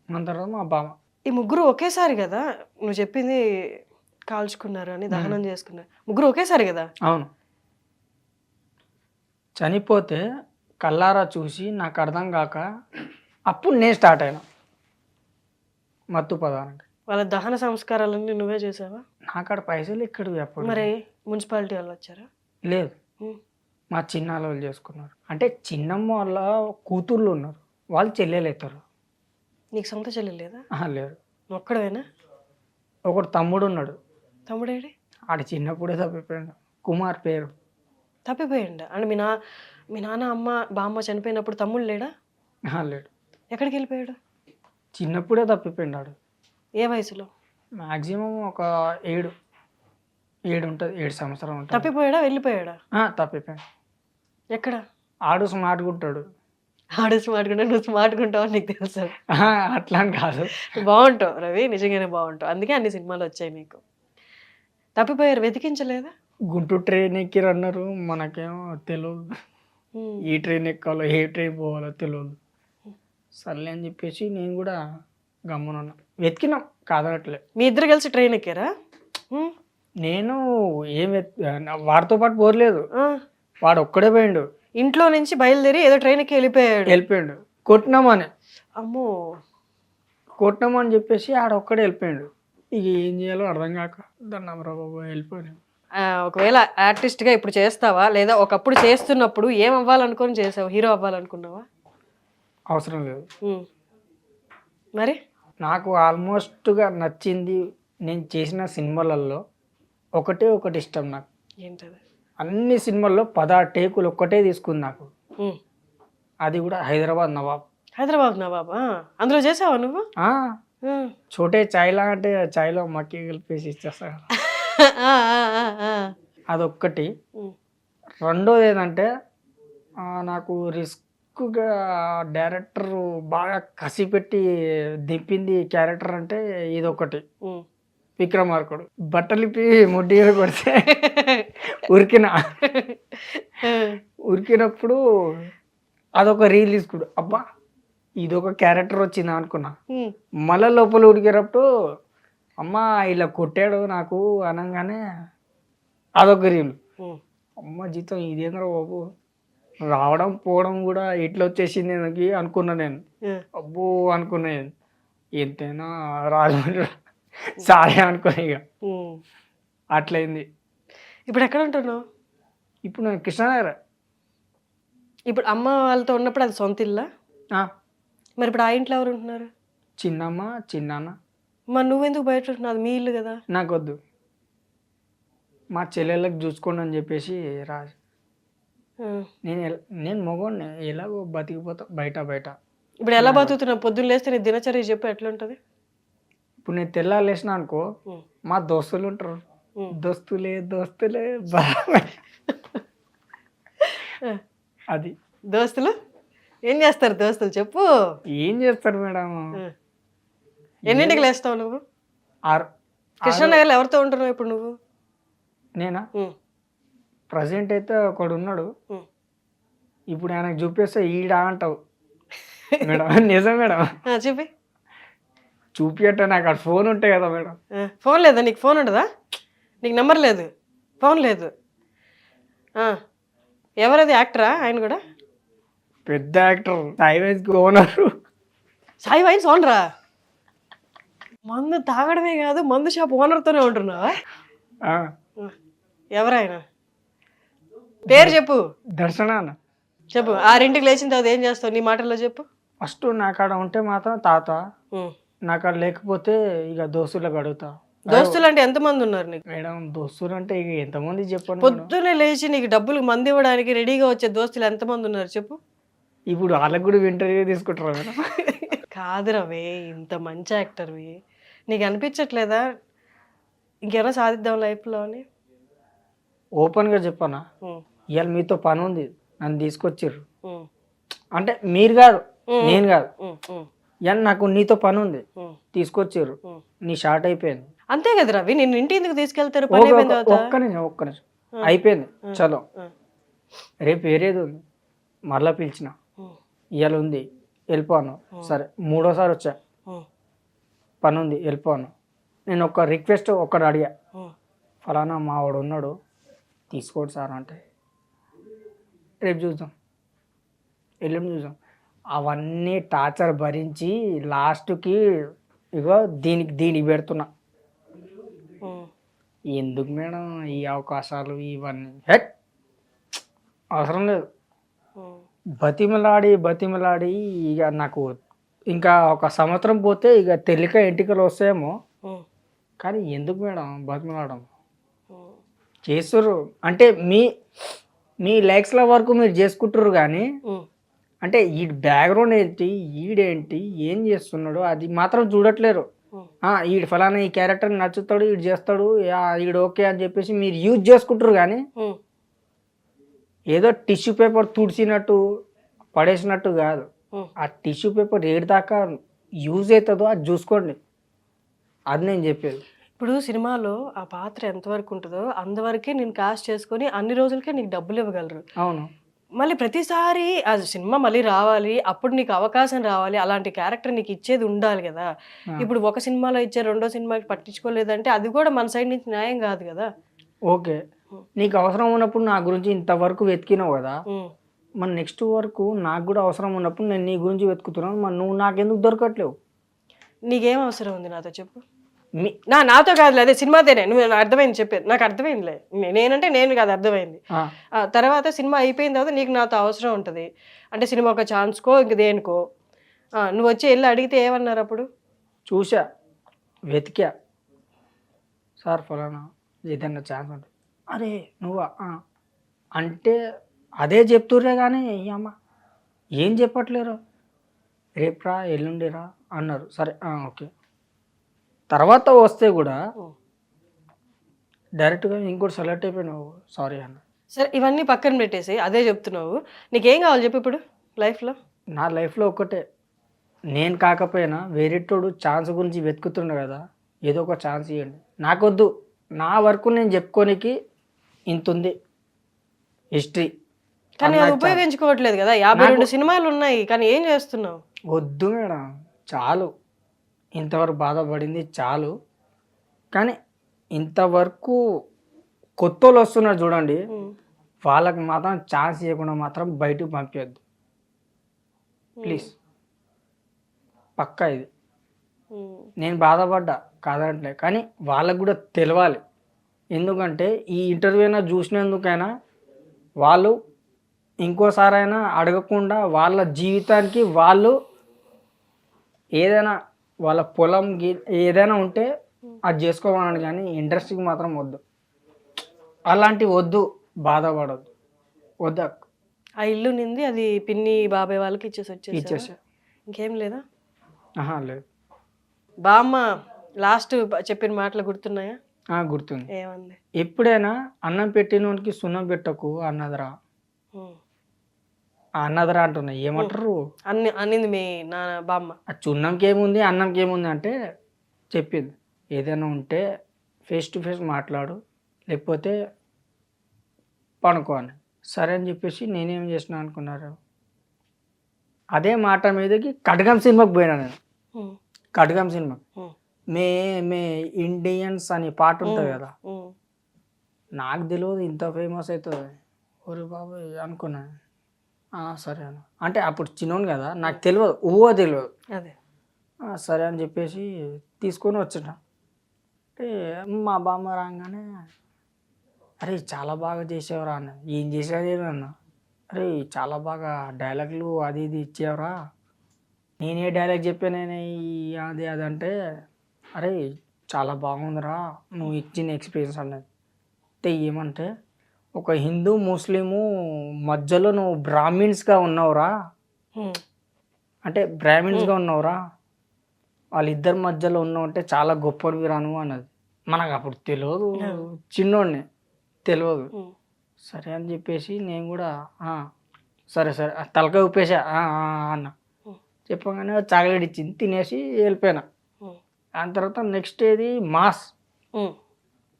దాని తర్వాత మా బామ్మ. ఈ ముగ్గురు ఒకేసారి కదా నువ్వు చెప్పింది, కాల్చుకున్నారు అని దహనం చేసుకున్నారు. ముగ్గురు ఒకేసారి కదా? అవును. చనిపోతే కల్లారా చూసి నాకు అర్థం కాక అప్పుడు నేను స్టార్ట్ అయినా మత్తు పదానికి. వాళ్ళ దహన సంస్కారాలన్నీ నువ్వే చేసావా? నాకాడ పైసలు ఎక్కడివి అప్పుడు. మరి మున్సిపాలిటీ వాళ్ళు వచ్చారా? లేదు, ఉమ్. మా చిన్న వాళ్ళు చేసుకున్నారు. అంటే చిన్నమ్మ వాళ్ళ కూతుర్లు ఉన్నారు, వాళ్ళు చెల్లెలు అవుతారు. నీకు సొంత చెల్లి లేదా? లేరు. నువ్వు ఒక్కడవేనా? ఒకడు తమ్ముడు ఉన్నాడు. తమ్ముడేడి? ఆడు చిన్నప్పుడే తప్పిపోయాడు. కుమార్ పేరు. తప్పిపోయిండా? అంటే మీ నాన్న అమ్మ బామ్మ చనిపోయినప్పుడు తమ్ముడు లేడా? లేడు. ఎక్కడికి వెళ్ళిపోయాడు? చిన్నప్పుడే తప్పిపోయాడు ఆడు. ఏ వయసులో? మ్యాక్సిమం ఒక 7 ఉంటుంది, 7 సంవత్సరం ఉంటుంది. తప్పిపోయాడా వెళ్ళిపోయాడా? తప్పిపోయాడు. ఎక్కడ? ఆడు స్మార్ట్గా ఉంటాడు. ఆడు స్మార్ట్గా ఉంటావు, నువ్వు స్మార్ట్గా ఉంటావు అని నీకు తెలుసు. అట్లా అని కాదు. బాగుంటావు రవి, నిజంగానే బాగుంటావు. అందుకే అన్ని సినిమాలు వచ్చాయి నీకు. తప్పిపోయారు, వెతికించలేదా? గుంటూరు ట్రైన్ ఎక్కిరు అన్నారు, మనకేమో తెలియదు. ఈ ట్రైన్ ఎక్కాలో ఏ ట్రైన్ పోవాలో తెలియదు. సర్లే అని చెప్పేసి నేను కూడా గమ్మునున్నా. వెతికినాం, కాదనట్లే. మీ ఇద్దరు కలిసి ట్రైన్ ఎక్కారా? నేను వాడితో పాటు పోలేదు, వాడు ఒక్కడే పోయిండు. ఇంట్లో నుంచి బయలుదేరి ఏదో ట్రైన్ ఎక్కి వెళ్ళిపోయాడు. కొట్టినామని. అమ్మో. కొట్టినామని చెప్పేసి ఆడ ఒక్కడే వెళ్ళిపోయాడు. ఇక ఏం చేయాలో అర్థం కాక దండం బాబు వెళ్ళిపోయాను. ఒకవేళ ఆర్టిస్ట్గా ఇప్పుడు చేస్తావా, లేదా ఒకప్పుడు చేస్తున్నప్పుడు ఏం అవ్వాలనుకొని చేసావు? హీరో అవ్వాలనుకున్నావా? అవసరం లేదు. మరి నాకు ఆల్మోస్ట్గా నచ్చింది నేను చేసిన సినిమాలలో ఒకటి ఇష్టం నాకు. ఏంటది? అన్ని సినిమాల్లో 16 టేకులు ఒక్కటే తీసుకుంది నాకు. అది కూడా హైదరాబాద్ నవాబ్. హైదరాబాద్ నవాబ్ అందులో చేసావా నువ్వు? చోటే చాయ్లా అంటే చాయ్లో మక్కి కలిపేసి ఇచ్చేస్తా. అదొక్కటి. రెండోది ఏంటంటే నాకు రిస్క్గా డైరెక్టర్ బాగా కసి పెట్టి దింపింది క్యారెక్టర్ అంటే ఇదొకటి. విక్రమార్కుడు. బట్టలిపి ముడ్డి కొడితే ఉరికినప్పుడు అదొక రీల్ తీసుకుడు. అబ్బా ఇదొక క్యారెక్టర్ వచ్చిందా అనుకున్నా. మళ్ళా లోపల ఉరికేటప్పుడు అమ్మ ఇలా కొట్టాడు నాకు అనగానే అదొక రీల్. అమ్మ జీతం ఇదేంద్ర బాబు, రావడం పోవడం కూడా ఇట్లా వచ్చేసింది ఎందుకు అనుకున్నా నేను. అబ్బో అనుకున్నా, ఎంతైనా రాజమండ్రి సారే అనుకున్నా. ఇక అట్లయింది. ఇప్పుడు ఎక్కడ ఉంటున్నావు? ఇప్పుడు నేను కృష్ణానగర్. ఇప్పుడు అమ్మ వాళ్ళతో ఉన్నప్పుడు అది సొంత ఇల్లా? మరి ఇప్పుడు ఆ ఇంట్లో ఎవరు ఉంటున్నారు? చిన్నమ్మ చిన్నాన్న. మరి నువ్వెందుకు బయట ఉంటున్నావు? అది మీ ఇల్లు కదా. నాకు వద్దు, మా చెల్లెళ్ళకి చూసుకోండి అని చెప్పేసి రాజు. నేను మగోడిని, ఎలాగో బతికిపోతా బయట. ఇప్పుడు ఎలా బతుకుతున్నావు? పొద్దున్న లేస్తే నీ దినచర్య చెప్పు, ఎట్లుంటది? ఇప్పుడు నేను తెల్లారు లేచిన అనుకో, మా దోస్తులు ఉంటారు, దోస్తులే అది. దోస్తులు ఏం చేస్తారు? దోస్తులు చెప్పు. ఏం చేస్తారు మేడం? ఎన్నింటికి లేస్తావు నువ్వు? 6. కృష్ణానగర్లో ఎవరితో ఉంటున్నావు ఇప్పుడు నువ్వు? నేనా? ప్రజెంట్ అయితే ఒకడు ఉన్నాడు. ఇప్పుడు ఆయనకు చూపిస్తే ఈడా అంటావు మేడం. నిజం మేడం. చూపి. చూపియట్టే నాకు అక్కడ ఫోన్ ఉంటాయి కదా మేడం. ఫోన్ లేదా నీకు? ఫోన్ ఉండదా నీకు? నెంబర్ లేదు, ఫోన్ లేదు. ఎవరది? యాక్టరా ఆయన కూడా? పెద్ద actor, Sai wines owner. Sai wines ఓనరా? మందు తాగడమే కాదు, మందు షాప్ ఓనర్తోనే ఉంటున్నావా? ఎవరైనా పేరు చెప్పు. దర్శన. చెప్పు. 6ంటికి లేచిన తర్వాత ఏం చేస్తావు? నీ మాటల్లో చెప్పు. ఫస్ట్ నాకాడ ఉంటే మాత్రం తాత, నాకాడ లేకపోతే ఇక దోస్తులకు అడుగుతా. దోస్తులు అంటే ఎంతమంది ఉన్నారు నీకు? మేడం దోస్తులు అంటే ఇక ఎంతమంది చెప్పండి. పొద్దున్నే లేచి నీకు డబ్బులు మంది ఇవ్వడానికి రెడీగా వచ్చే దోస్తులు ఎంతమంది ఉన్నారు చెప్పు. ఇప్పుడు వాళ్ళకి కూడా ఇంటర్వ్యూ తీసుకుంటారా మేడం? కాదు రవి, ఇంత మంచి యాక్టర్వి, నీకు అనిపించట్లేదా ఇంకేమైనా సాధిద్దాం లైఫ్లో అని? ఓపెన్గా చెప్పనా, ఇవాళ మీతో పని ఉంది, నన్ను తీసుకొచ్చిర్రు అంటే మీరు కాదు, నేను కాదు. ఇవాళ నాకు నీతో పని ఉంది, తీసుకొచ్చిర్రు, నీ షార్ట్ అయిపోయింది. అంతే కదా రవి, నేను ఇంటి ఎందుకు తీసుకెళ్తారు? ఒక్క నిమిషం అయిపోయింది, చలో రేపు వేరేది ఉంది, మరలా పిలిచిన, ఇవాళ ఉంది వెళ్ళిపోను. సరే 3వ సారి వచ్చా, పని ఉంది వెళ్ళిపోను. నేను ఒక రిక్వెస్ట్ ఒక్కడు అడిగా, ఫలానా మావాడు ఉన్నాడు తీసుకోండి సార్ అంటే, రేపు చూద్దాం ఎల్లుండి చూద్దాం. అవన్నీ టార్చర్ భరించి లాస్ట్కి ఇగో దీనికి పెడుతున్నా. ఎందుకు మేడం ఈ అవకాశాలు ఇవన్నీ? హెట్ అవసరం లేదు. బతిమలాడి ఇక నాకు ఇంకా ఒక సంవత్సరం పోతే ఇక తెలిక ఎంటికలు వస్తాయేమో. ఉమ్, కానీ ఎందుకు మేడం బతిమలాడడం ఉమ్, చేస్తుర్రు అంటే మీ లైక్స్ల వరకు మీరు చేసుకుంటారు కానీ ఉమ్, అంటే ఈ బ్యాక్గ్రౌండ్ ఏంటి, ఈడేంటి, ఏం చేస్తున్నాడు అది మాత్రం చూడట్లేరు. ఉమ్. ఈడు ఫలానా ఈ క్యారెక్టర్ నచ్చుతాడు, ఈడు చేస్తాడు, ఈడు ఓకే అని చెప్పేసి మీరు యూజ్ చేసుకుంటారు కానీ ఉమ్, ఏదో టిష్యూ పేపర్ తుడిచినట్టు పడేసినట్టు కాదు. ఉమ్. ఆ టిష్యూ పేపర్ ఏడు దాకా యూజ్ అవుతుందో అది చూసుకోండి, అది నేను చెప్పేది. ఇప్పుడు సినిమాలో ఆ పాత్ర ఎంతవరకు ఉంటుందో అంతవరకే నేను కాస్ట్ చేసుకొని అన్ని రోజులకే నీకు డబ్బులు ఇవ్వగలరు. అవును, మళ్ళీ ప్రతిసారి ఆ సినిమా మళ్ళీ రావాలి, అప్పుడు నీకు అవకాశం రావాలి, అలాంటి క్యారెక్టర్ నీకు ఇచ్చేది ఉండాలి కదా. ఇప్పుడు ఒక సినిమాలో ఇచ్చే రెండో సినిమాకి పట్టించుకోలేదంటే అది కూడా మన సైడ్ నుంచి న్యాయం కాదు కదా. ఓకే, నీకు అవసరం ఉన్నప్పుడు నా గురించి ఇంతవరకు వెతికినావు కదా, ఉమ్. మరి నెక్స్ట్ వరకు నాకు కూడా అవసరం ఉన్నప్పుడు నేను నీ గురించి వెతుకుతున్నాను, మరి నువ్వు నాకెందుకు దొరకట్లేవు? నీకేం అవసరం ఉంది నాతో చెప్పు. నాతో కాదులే, అదే సినిమాతోనే నువ్వు అర్థమైంది చెప్పేది, నాకు అర్థమైందిలే. నేనంటే నేను కాదు, అర్థమైంది. తర్వాత సినిమా అయిపోయిన తర్వాత నీకు నాతో అవసరం ఉంటుంది అంటే సినిమా ఒక ఛాన్స్కో ఇంక దేనికో నువ్వు వచ్చి వెళ్ళి అడిగితే ఏమన్నారు అప్పుడు? చూసా, వెతికా, సార్ ఫలానా ఏదన్నా ఛాన్స్ ఉంటుంది, అరే నువ్వా అంటే అదే చెప్తుర్రే కానీ అమ్మ ఏం చెప్పట్లేరు. రేపురా ఎల్లుండిరా అన్నారు, సరే ఓకే. తర్వాత వస్తే కూడా డైరెక్ట్గా ఇంకోటి సెలెక్ట్ అయిపోయినావు సారీ అన్న. సరే ఇవన్నీ పక్కన పెట్టేసి అదే చెప్తున్నావు, నీకేం కావాలి చెప్పు ఇప్పుడు లైఫ్లో? నా లైఫ్లో ఒక్కటే, నేను కాకపోయినా వేరేటోడు ఛాన్స్ గురించి వెతుకుతుండే కదా, ఏదో ఒక ఛాన్స్ ఇవ్వండి. నాకొద్దు, నా వరకు నేను చెప్పుకోనికి ఇంత ఉంది హిస్టరీ. కానీ అది ఉపయోగించుకోవట్లేదు కదా. 52 సినిమాలు ఉన్నాయి కానీ ఏం చేస్తున్నావు? వద్దు మేడం, చాలు, ఇంతవరకు బాధపడింది చాలు. కానీ ఇంతవరకు కొత్త వాళ్ళు వస్తున్నారు చూడండి, వాళ్ళకి మాత్రం ఛాన్స్ ఇవ్వకుండా మాత్రం బయటకు పంపించద్దు ప్లీజ్. పక్కా ఇది నేను బాధపడ్డా కాదంటలే, కానీ వాళ్ళకు కూడా తెలవాలి. ఎందుకంటే ఈ ఇంటర్వ్యూ అయినా చూసినందుకైనా వాళ్ళు ఇంకోసారైనా అడగకుండా వాళ్ళ జీవితానికి వాళ్ళు ఏదైనా వాళ్ళ పొలం ఏదైనా ఉంటే అది చేసుకోవాలని, కానీ ఇండస్ట్రీకి మాత్రం వద్దు, అలాంటివి వద్దు, బాధపడద్దు, వద్దా. ఆ ఇల్లు నింది అది పిన్ని బాబాయ్ వాళ్ళకి ఇచ్చేసా. ఇంకేం లేదా? లేదు. బామ్మ లాస్ట్ చెప్పిన మాటలు గుర్తున్నాయా? గుర్తుంది. ఏమంది? ఎప్పుడైనా అన్నం పెట్టినోనికి సున్నం పెట్టకు అన్నదరా. అన్నదరా అంటున్నా, ఏమంటారు అన్నింది మీ నాన్న బామ్మ. ఆ చున్నంకి ఏముంది అన్నంకి ఏముంది అంటే చెప్పింది, ఏదైనా ఉంటే ఫేస్ టు ఫేస్ మాట్లాడు, లేకపోతే పనుకో అని. సరే అని చెప్పేసి నేనేం చేసిన అనుకున్నారు, అదే మాట మీదకి కడగం సినిమాకి పోయినా నేను. కడగం సినిమాకి మే మే ఇండియన్స్ అని పాట ఉంటుంది కదా, నాకు తెలియదు ఇంత ఫేమస్ అవుతుంది, ఒరే బాబు అనుకున్నా. సరే అన్న అంటే అప్పుడు చిన్నోను కదా, నాకు తెలియదు, తెలియదు. అదే సరే అని చెప్పేసి తీసుకొని వచ్చిన. అంటే మా బామ్మ రాగానే, అరే చాలా బాగా చేసేవరా అన్న. ఏం చేసేది అన్న, అరే చాలా బాగా డైలాగులు అది ఇది ఇచ్చేవరా. నేనే డైలాగ్ చెప్పానే అది అది అంటే, అరే చాలా బాగుందిరా నువ్వు ఇచ్చిన ఎక్స్పీరియన్స్ అన్నది. అంటే ఏమంటే, ఒక హిందూ ముస్లిము మధ్యలో నువ్వు బ్రాహ్మిన్స్గా ఉన్నావురా, అంటే బ్రాహ్మిన్స్గా ఉన్నావురా, వాళ్ళిద్దరి మధ్యలో ఉన్నావు అంటే చాలా గొప్పవి రాను అన్నది. మనకు అప్పుడు తెలియదు, చిన్నోడిని తెలియదు. సరే అని చెప్పేసి నేను కూడా సరే సరే తలకాయ ఉప్పేసా అన్న. చెప్పగానే చాక్లెట్ ఇచ్చింది, తినేసి వెళ్ళిపోయినా. దాని తర్వాత నెక్స్ట్ ఏది మాస్.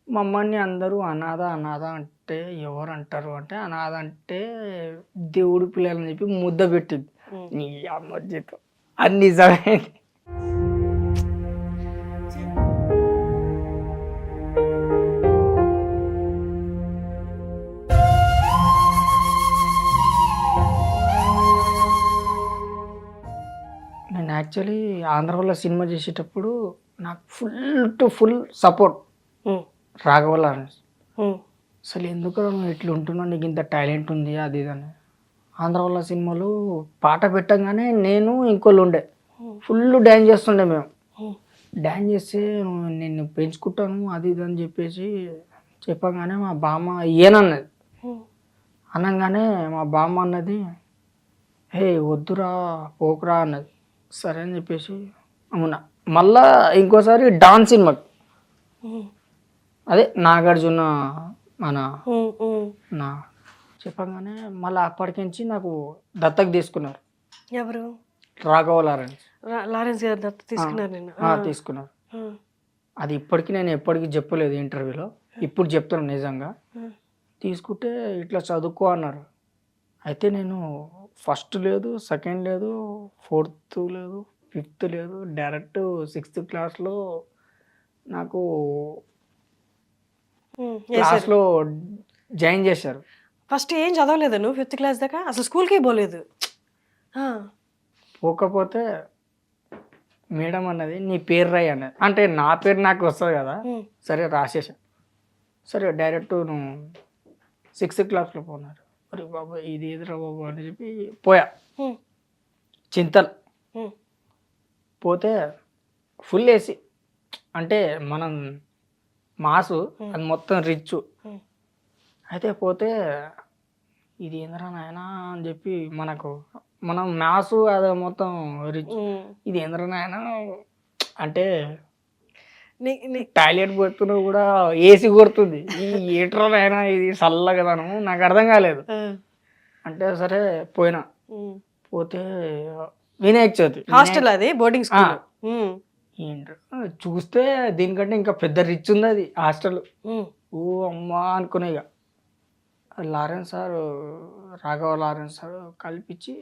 మమ్మల్ని అందరూ అనాథ అనాథ అంటే ఎవరు అంటారు అంటే, అనాథ అంటే దేవుడి పిల్లలని చెప్పి ముద్ద పెట్టింది. నీ అమ్మ చెప్పు అది నిజమైంది. నేను యాక్చువల్లీ ఆంధ్రాలో సినిమా చేసేటప్పుడు నాకు ఫుల్ టు ఫుల్ సపోర్ట్ రాఘవల్ల. అసలు ఎందుకు నువ్వు ఇట్లా ఉంటున్నావు, నీకు ఇంత టాలెంట్ ఉంది అది ఇదని. ఆంధ్రాలో సినిమాలు పాట పెట్టగానే నేను ఇంకోళ్ళు ఉండే ఫుల్ డ్యాన్స్ చేస్తుండే మేము. డ్యాన్స్ చేస్తే నిన్ను పెంచుకుంటాను అది ఇది అని చెప్పేసి చెప్పగానే మా బామ్మ ఏనన్నది. అనగానే మా బామ్మ అన్నది, హే వద్దురా పోకురా అన్నది. సరే అని చెప్పేసి అవునా. మళ్ళా ఇంకోసారి డాన్స్ సినిమాకి, అదే నాగార్జున మన నా చెప్పగానే మళ్ళీ అప్పటికించి నాకు దత్తకు తీసుకున్నారు ఎవరు? రాఘవ లారెన్స్. లారెన్స్ గారు దత్తత తీసుకున్నారు నేను. తీసుకున్నారు. అది ఇప్పటికీ నేను ఎప్పటికీ చెప్పలేదు ఇంటర్వ్యూలో, ఇప్పుడు చెప్తాను నిజంగా. తీసుకుంటే ఇట్లా చదువుకో అన్నారు. అయితే నేను ఫస్ట్ లేదు, సెకండ్ లేదు, ఫోర్త్ లేదు, ఫిఫ్త్ లేదు, డైరెక్ట్ 6th క్లాస్లో నాకు క్లాస్లో జాయిన్ చేశారు. ఫస్ట్ ఏం చదవలేదు నువ్వు 5th క్లాస్ దాకా? అసలు స్కూల్కే పోలేదు? పోకపోతే మేడం అన్నది నీ పేరు రాయి అన్నది. అంటే నా పేరు నాకు వస్తుంది కదా, సరే రాసేసా. సరే డైరెక్ట్ నువ్వు 6th క్లాస్లో పోన్నారు. అరే బాబా ఇది ఎదురా బాబు అని చెప్పి పోయా చింతల్. పోతే ఫుల్ ఏసీ, అంటే మనం మాసు అది మొత్తం రిచ్. అయితే పోతే ఇది ఏంద్రా నాయనా అని చెప్పి మనం మ్యాథ్స్ అది మొత్తం రిచ్, ఇది ఏంద్రా నాయనా అంటే టాయిలెట్ పోతున్నా కూడా ఏసీ కొడుతుంది, ఈ ఏట్రా నాయనా ఇది చల్లగదను నాకు అర్థం కాలేదు. అంటే సరే పోయినా. పోతే వినాయక చవితి హాస్టల్, అది బోర్డింగ్ స్కూల్. చూస్తే దీనికంటే ఇంకా పెద్ద రిచ్ ఉంది అది హాస్టల్. ఓ అమ్మా అనుకునే ఇక Lawrence sir, Raghava Lawrence sir కల్పించి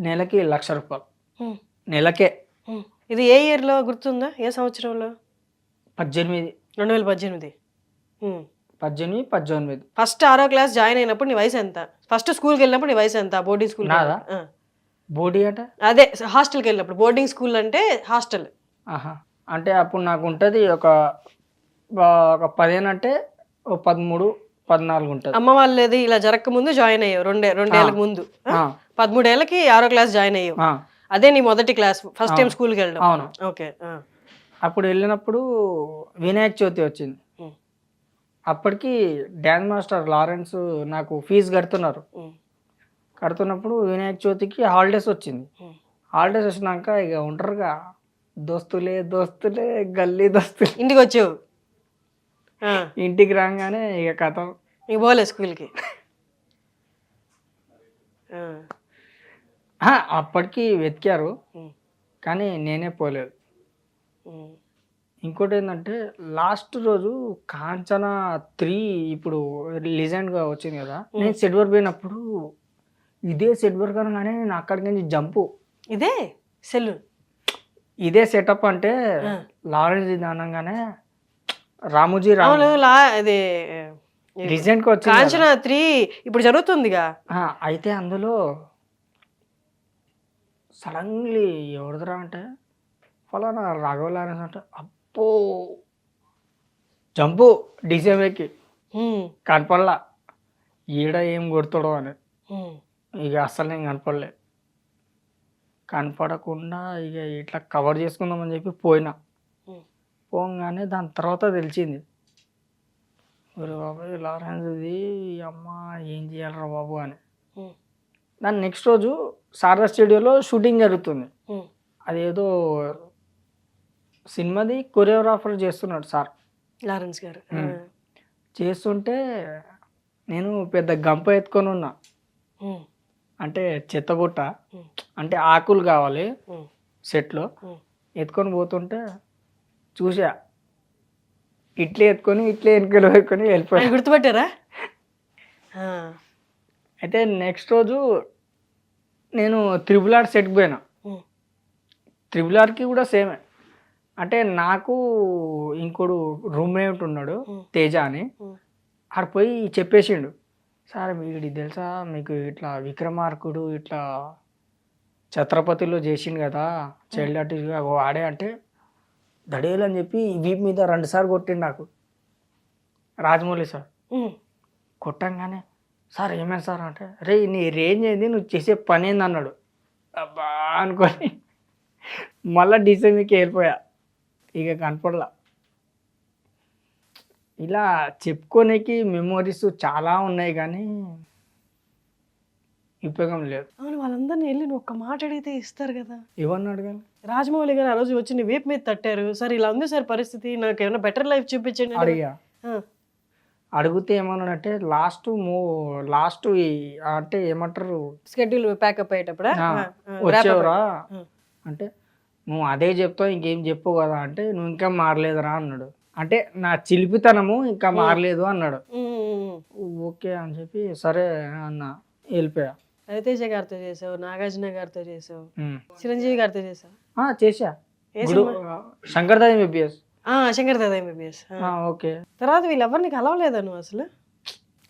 నెలకి 1,00,000 రూపాయలు నెలకే. ఇది ఏ ఇయర్లో గుర్తుందా? ఏ సంవత్సరంలో? 18. 2018. 18. ఫస్ట్ 6వ క్లాస్ జాయిన్ అయినప్పుడు నీ వయసు ఎంత? ఫస్ట్ స్కూల్కి వెళ్ళినప్పుడు నీ వయసు ఎంత? బోర్డింగ్ స్కూల్ నాదా? బోర్డీ అంటే అదే హాస్టల్కి వెళ్ళినప్పుడు. బోర్డింగ్ స్కూల్ అంటే హాస్టల్. అంటే అప్పుడు నాకు ఉంటుంది ఒక 15 అంటే 13, 14 ఉంటుంది. అమ్మ వాళ్ళది ఇలా జరగక ముందు జాయిన్ అయ్యావు, రెండేళ్ళకి ముందు. 13 ఏళ్ళకి 6వ క్లాస్ జాయిన్ అయ్యావు. అదే నీ మొదటి క్లాస్, ఫస్ట్ టైం స్కూల్కి వెళ్ళడం. అవును. ఓకే. అప్పుడు వెళ్ళినప్పుడు వినాయక చవితి వచ్చింది. అప్పటికి డ్యాన్స్ మాస్టర్ లారెన్స్ నాకు ఫీజు కడుతున్నారు. కడుతున్నప్పుడు వినాయక చవితికి హాలిడేస్ వచ్చింది. హాలిడేస్ వచ్చినాక ఇక ఉంటారుగా దోస్తులే గల్లీ దోస్తులే, ఇంటికి వచ్చావు. ఇంటికి రాగానే ఇక కథ ఇంక పోలే స్కూల్కి. అప్పటికి వెతికారు కానీ నేనే పోలేదు. ఇంకోటి ఏంటంటే లాస్ట్ రోజు కాంచనా 3 ఇప్పుడు రీసెంట్గా వచ్చింది కదా, నేను సెట్ వర్క్ పోయినప్పుడు ఇదే సెట్ వర్క్ అనగానే నేను అక్కడికి నుంచి జంపు. ఇదే సెల్, ఇదే సెటప్ అంటే లారెన్స్ ఇది అనగానే రామోజీ ఇది రీసెంట్గా వచ్చింది కాంచనా 3 ఇప్పుడు జరుగుతుందిగా. అయితే అందులో సడన్లీ ఎవరిదిరా అంటే ఫలానా రాఘవ లారెన్స్ అంటే అప్పో జంపు డీసీఎంఏకి కనపడలా, ఈడ ఏం కొడతాడో అని. ఇక అస్సలు నేను కనపడకుండా ఇక ఇట్లా కవర్ చేసుకుందామని చెప్పి పోగానే దాని తర్వాత తెలిసింది, బాబు లారెన్స్ ఇది అమ్మ ఏం చేయాలరా బాబు అని. దాని నెక్స్ట్ రోజు శారదా స్టూడియోలో షూటింగ్ జరుగుతుంది. అదేదో సినిమాది కొరియోగ్రాఫర్ చేస్తున్నాడు సార్ లారెన్స్ గారు. చేస్తుంటే నేను పెద్ద గంప ఎత్తుకొని ఉన్నా, అంటే చెత్తబుట్ట, అంటే ఆకులు కావాలి సెట్లో, ఎత్తుకొని పోతుంటే చూసా, ఇట్లే వెనుకలు పెట్టుకొని వెళ్ళిపోయా. గుర్తుపట్టారా? అయితే నెక్స్ట్ రోజు నేను RRR సెట్కి పోయినా. RRRకి కూడా సేమే, అంటే నాకు ఇంకోడు రూమ్మేట్ ఉన్నాడు తేజ అని, ఆడ పోయి చెప్పేసిండు, సార్ వీడి తెలుసా మీకు ఇట్లా విక్రమార్కుడు ఇట్లా ఛత్రపతిలో చేసిండు కదా చైల్డ్ ఆర్టిస్ట్గా ఆడే, అంటే దడేలు అని చెప్పి వీపు మీద 2 సార్లు కొట్టిండు నాకు రాజమౌళి సార్. కొట్టంగానే సార్ ఏమైంది సార్ అంటే, రే నీ రేంజ్ ఏంది, నువ్వు చేసే పని ఏంది అన్నాడు. అబ్బా అనుకొని మళ్ళీ డిసెంబర్కి వెళ్ళిపోయా. ఇక కనపడలా. ఇలా చెప్పుకోనికి మెమోరీస్ చాలా ఉన్నాయి కానీ ఉపయోగం లేదు. అవును, వాళ్ళందరినీ వెళ్ళి నువ్వు ఒక్క మాట అడిగితే ఇస్తారు కదా. ఎవరిని అడగాలి? రాజమౌళి గారు ఆ రోజు వచ్చి నీ వేపు మీద తట్టారు, సార్ ఇలా ఉంది సార్ పరిస్థితి, నాకు ఏమైనా బెటర్ లైఫ్ చూపించండి అని. అడిగా. ఆ, అడిగితే ఏమన్నాడంటే లాస్ట్ అంటే ఏమంటారు, స్కెడ్యూల్ ప్యాకప్ అయ్యేటప్పుడా వచ్చేవరా ఆ. అంటే నువ్వు అదే చెప్తావు ఇంకేం చెప్పు కదా అంటే నువ్వు ఇంకా మారలేదురా అన్నాడు. అంటే నా చిలిపితనము ఇంకా మారలేదు అన్నాడు. ఓకే అని చెప్పి సరే అన్న వెళ్ళిపోయా. రవితేజ గారితో చేసావు, నాగార్జున గారితో చేసావు, చిరంజీవి గారితో చేసావు. చేసా. ఏ ఇప్పుడు Shankar Dada MBBS. Shankar Dada MBBS. Okay. తర్వాత వీళ్ళెవరిని కలవలేదా నువ్వు అసలు?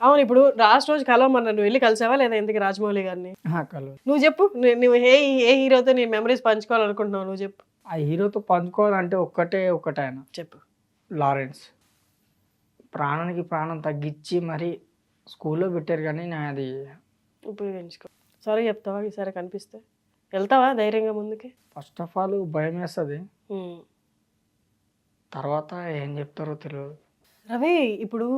అవును, ఇప్పుడు లాస్ట్ రోజు కలవమన్నా, నువ్వు వెళ్ళి కలిసావా లేదా ఇంతకి రాజమౌళి గారిని? కలవదు. నువ్వు చెప్పు, నువ్వు ఏ హీరోతో నీ మెమరీస్ పంచుకోవాలనుకుంటున్నావు, నువ్వు చెప్పు. ఆ హీరోతో పంచుకోవాలంటే ఒకటే ఆయన, చెప్పు. లారెన్స్. ప్రాణానికి ప్రాణం తగ్గించి మరి స్కూల్లో పెట్టారు కానీ నేను అది ఉపయోగించుకో. సరే చెప్తావా ఈసారి కనిపిస్తే? వెళ్తావా ధైర్యంగా ముందుకి? ఫస్ట్ ఆఫ్ ఆల్ భయం వేస్తుంది, తర్వాత ఏం చెప్తారో తెలియదు. రవి, ఇప్పుడు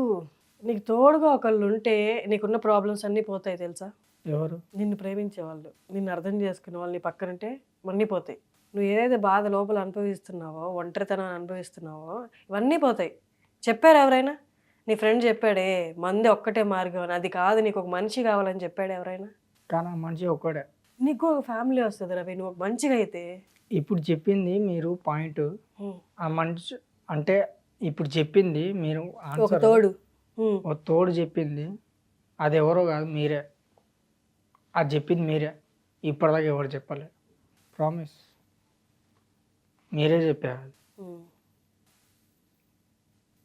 నీకు తోడుగా ఒకళ్ళు ఉంటే నీకున్న ప్రాబ్లమ్స్ అన్నీ పోతాయి తెలుసా? ఎవరు? నిన్ను ప్రేమించే వాళ్ళు, నిన్ను అర్థం చేసుకునే వాళ్ళు నీ పక్కనుంటే అన్నీ పోతాయి. నువ్వు ఏదైతే బాధ లోపల అనుభవిస్తున్నావో, ఒంటరితనాన్ని అనుభవిస్తున్నావో ఇవన్నీ పోతాయి. చెప్పారు ఎవరైనా? నీ ఫ్రెండ్ చెప్పాడే మంది ఒక్కటే మార్గం అని, అది కాదు నీకు ఒక మనిషి కావాలని చెప్పాడు ఎవరైనా? కానీ ఆ మనిషి ఒక్కడే. నీకు ఒక ఫ్యామిలీ వస్తుంది రవి, నువ్వు ఒక మంచిగా అయితే. ఇప్పుడు చెప్పింది మీరు పాయింట్. ఆ మనిషి అంటే ఇప్పుడు చెప్పింది మీరు ఒక తోడు, ఒక తోడు చెప్పింది, అది ఎవరో కాదు మీరే. అది చెప్పింది మీరే, ఇప్పటిదాకా ఎవరు చెప్పలేదు. ప్రామిస్ మీరే చెప్పారు.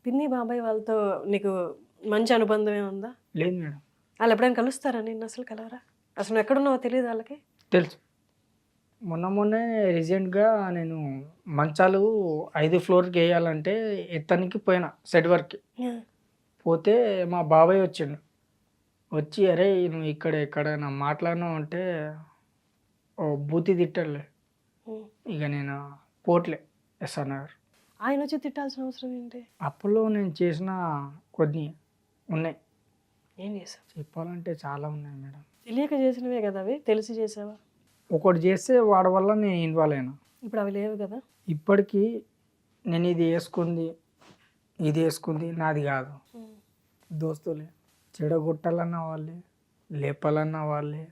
పిన్ని బాబాయ్ వాళ్ళతో నీకు మంచి అనుబంధం ఏముందా? లేదు మేడం. వాళ్ళు ఎప్పుడైనా కలుస్తారా? నిన్ను అసలు కలవరా? అసలు నువ్వు ఎక్కడున్నావో తెలియదు వాళ్ళకి? తెలుసు. మొన్నే రీసెంట్గా నేను మంచాలు 5 ఫ్లోర్కి వేయాలంటే ఎత్తనికి పోయినా సెట్ వర్క్కి. పోతే మా బాబాయ్ వచ్చిండు. వచ్చి అరే నువ్వు ఎక్కడైనా మాట్లాడినావు అంటే ఓ బూతి తిట్టలే. ఇక నేను పోట్లే ఎస్ఆర్ నగర్. ఆయన వచ్చి తిట్టాల్సిన అవసరం ఏంటి? అప్పుల్లో నేను చేసిన కొన్ని ఉన్నాయి. ఏం చేసావు? చెప్పాలంటే చాలా ఉన్నాయి మేడం. తెలియక చేసినవే కదా అవి, తెలిసి చేసావా? ఒకటి చేస్తే వాడి వల్ల నేను ఇన్వాల్వ్ అయినా. ఇప్పుడు అవి లేవు కదా. ఇప్పటికీ నేను ఇది వేసుకుంది నాది కాదు. దోస్తులే చెడగొట్టాలన్న వాళ్ళే, లేపాలన్న వాళ్ళే,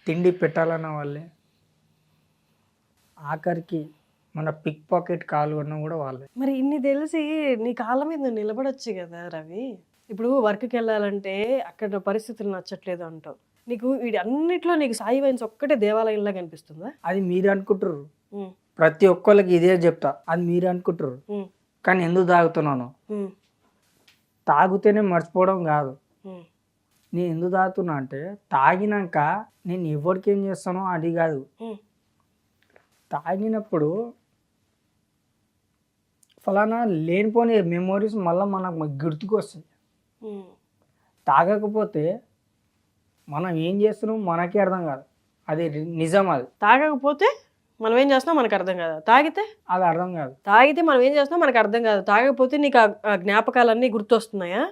తిండి పెట్టాలన్న వాళ్ళే, ఆఖరికి మన పిక్ పాకెట్ కాలు అన్న కూడా వాళ్ళే. మరి ఇన్ని తెలిసి నీ కాళ్ళ మీద నువ్వు నిలబడొచ్చు కదా రవి. ఇప్పుడు వర్క్కి వెళ్ళాలంటే అక్కడ పరిస్థితులు నచ్చట్లేదు అంటావు. నీకు వీడి అన్నిట్లో నీకు సాయి వైన్స్ ఒక్కటే దేవాలయంలా కనిపిస్తుందా? అది మీరు అనుకుంటారు, ప్రతి ఒక్కళ్ళకి ఇదే చెప్తా, అది మీరు అనుకుంటారు. కానీ ఎందుకు తాగుతున్నాను? తాగితేనే మర్చిపోవడం కాదు. నేను ఎందుకు తాగుతున్నా అంటే తాగినాక నేను ఎవరికి ఏం చేస్తానో అది కాదు. తాగినప్పుడు ఫలానా లేనిపోని మెమోరీస్ మళ్ళీ మనకు గుర్తుకు వస్తాయి. తాగకపోతే మనం ఏం చేస్తున్నాం మనకే అర్థం కాదు. అది నిజం. అది తాగకపోతే మనం ఏం చేస్తున్నాం మనకు అర్థం కాదు. తాగితే అది అర్థం కాదు. తాగితే మనం ఏం చేస్తున్నాం మనకు అర్థం కాదు. తాగకపోతే నీకు ఆ జ్ఞాపకాలన్నీ గుర్తొస్తున్నాయా?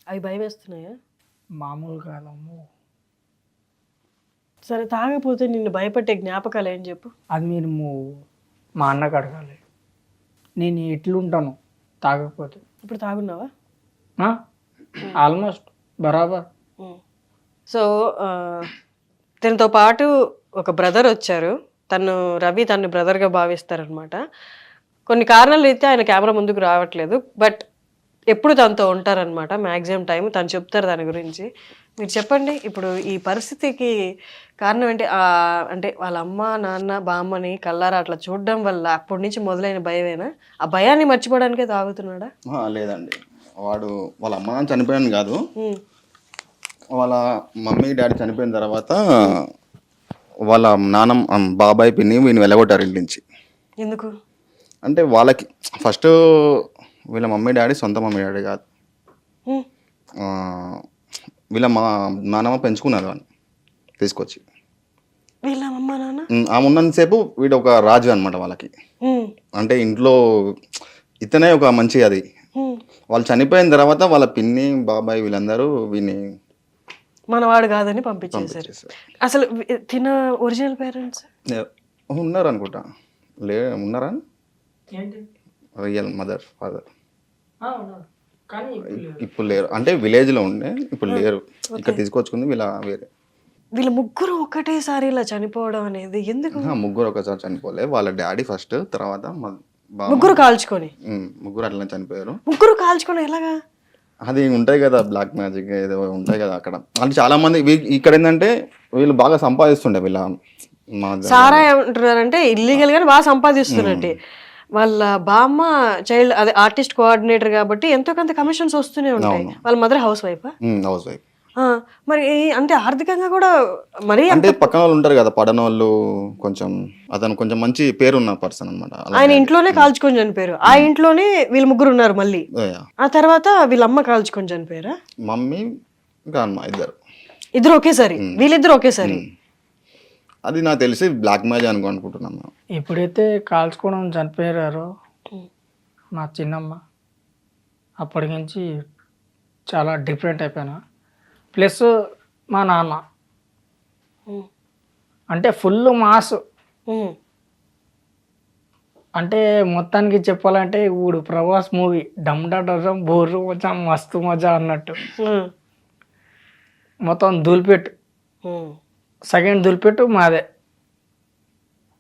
అవి భయం వేస్తున్నాయా? మామూలు కాదమ్మో. సరే, తాగకపోతే నిన్ను భయపెట్టే జ్ఞాపకాలు ఏం చెప్పు? అది మీరు మా అన్నకు అడగాలి. నేను ఎట్లుంటాను తాగకపోతే. ఇప్పుడు తాగున్నావా? ఆల్మోస్ట్ బరాబర్. సో తనతో పాటు ఒక బ్రదర్ వచ్చారు. రవి తను బ్రదర్గా భావిస్తారనమాట. కొన్ని కారణాలు అయితే ఆయన కెమెరా ముందుకు రావట్లేదు, బట్ ఎప్పుడు తనతో ఉంటారనమాట. మ్యాక్సిమం టైం తను చెప్తారు దాని గురించి. మీరు చెప్పండి, ఇప్పుడు ఈ పరిస్థితికి కారణం ఏంటి? అంటే వాళ్ళ అమ్మ నాన్న బామ్మని కల్లారా అట్లా చూడడం వల్ల అప్పటి నుంచి మొదలైన భయమేనా? ఆ భయాన్ని మర్చిపోవడానికే తాగుతున్నాడా? లేదండి, వాడు వాళ్ళ అమ్మ నాన్న చనిపోయాను కాదు, వాళ్ళ మమ్మీ డాడీ చనిపోయిన తర్వాత వాళ్ళ నాన్న బాబాయ్ పిన్ని వీని వెళ్ళగొట్టారు ఇంటి నుంచి. ఎందుకు? అంటే వాళ్ళకి ఫస్ట్ వీళ్ళ మమ్మీ డాడీ సొంత మమ్మీ డాడీ కాదు, వీళ్ళ మా నాన్నమ్మ పెంచుకున్నారు అని తీసుకొచ్చి. వీళ్ళ అమ్మ నాన్న ఆమె ఉన్నంతసేపు వీడు ఒక రాజు అనమాట వాళ్ళకి. ఉమ్, అంటే ఇంట్లో ఇతనే ఒక మంచి అది. ఉమ్. వాళ్ళు చనిపోయిన తర్వాత వాళ్ళ పిన్ని బాబాయ్ వీళ్ళందరూ వీని మనవాడు కాదని పంపించేశారు. పంపించేశారు. అసలు తిన ఒరిజినల్ పేరెంట్స్ ఉన్నారు అనుకుంటా. ఉన్నారా ఏంటి రియల్ మదర్ ఫాదర్ ఉన్నారు కానీ ఇప్పుడు లేరు. ఇప్పుడు లేరు. అంటే విలేజ్ లో ఉండే ఇప్పుడు లేరు. ఇక్కడ తీసుకొచ్చుకుంది వీళ్ళ వేరే. వీళ్ళ ముగ్గురు ఒకటేసారి ఇలా చనిపోవడం అనేది ఎందుకు? ముగ్గురు ఒకసారి చనిపోలే. వాళ్ళ డాడీ ఫస్ట్, తర్వాత బావ. ముగ్గురు కాల్చుకొని ముగ్గురు అట్లా చనిపోయారు. ముగ్గురు కాల్చుకొని ఎలాగా? అది ఉంటాయి కదా బ్లాక్ మ్యాజిక్ ఏదో ఉంటాయి కదా అక్కడ. అంటే చాలా మంది ఇక్కడ ఏంటంటే వీళ్ళు బాగా సంపాదిస్తుండే వీళ్ళ సారా ఏమంటున్నారంటే ఇల్లీగల్ గానే బాగా సంపాదిస్తున్నట్టే. వాళ్ళ బామ్మ చైల్డ్ అదే ఆర్టిస్ట్ కోఆర్డినేటర్ కాబట్టి ఎంతో కొంత కమిషన్స్ వస్తూనే ఉంటాయి. వాళ్ళ మదర్ హౌస్ వైఫా? House wife. మరి అంటే ఆర్థికంగా కూడా మరి అంటే పక్కన వాళ్ళు ఉంటారు కదా పడన వాళ్ళు. కొంచెం అతను కొంచెం మంచి పేరున్న పర్సన్ అనమాట. ఆయన ఇంట్లోనే కాల్చుకొని చనిపోయారు. ఆ ఇంట్లోనే వీళ్ళు ముగ్గురు ఉన్నారు మళ్ళీ. ఆ తర్వాత వీళ్ళ అమ్మ కాల్చుకొని చనిపోయారా? మమ్మీ ఇంకా అమ్మ ఇద్దరు ఒకేసారి. వీళ్ళిద్దరు ఒకేసారి. అది నాకు తెలిసి బ్లాక్ మ్యాజిక్ అనుకుంటున్నాను. ఎప్పుడైతే కాల్చుకోవడం చనిపోయారో మా చిన్నమ్మ అప్పటి నుంచి చాలా డిఫరెంట్ అయిపోయాను. ప్లస్ మా నాన్న అంటే ఫుల్ మాస్. అంటే మొత్తానికి చెప్పాలంటే ఇప్పుడు ప్రభాస్ మూవీ డమ్ డమ్ బోర్రు మజా మస్తు మజా అన్నట్టు మొత్తం దులిపెట్టు. సెకండ్ దులిపెట్టు మాదే.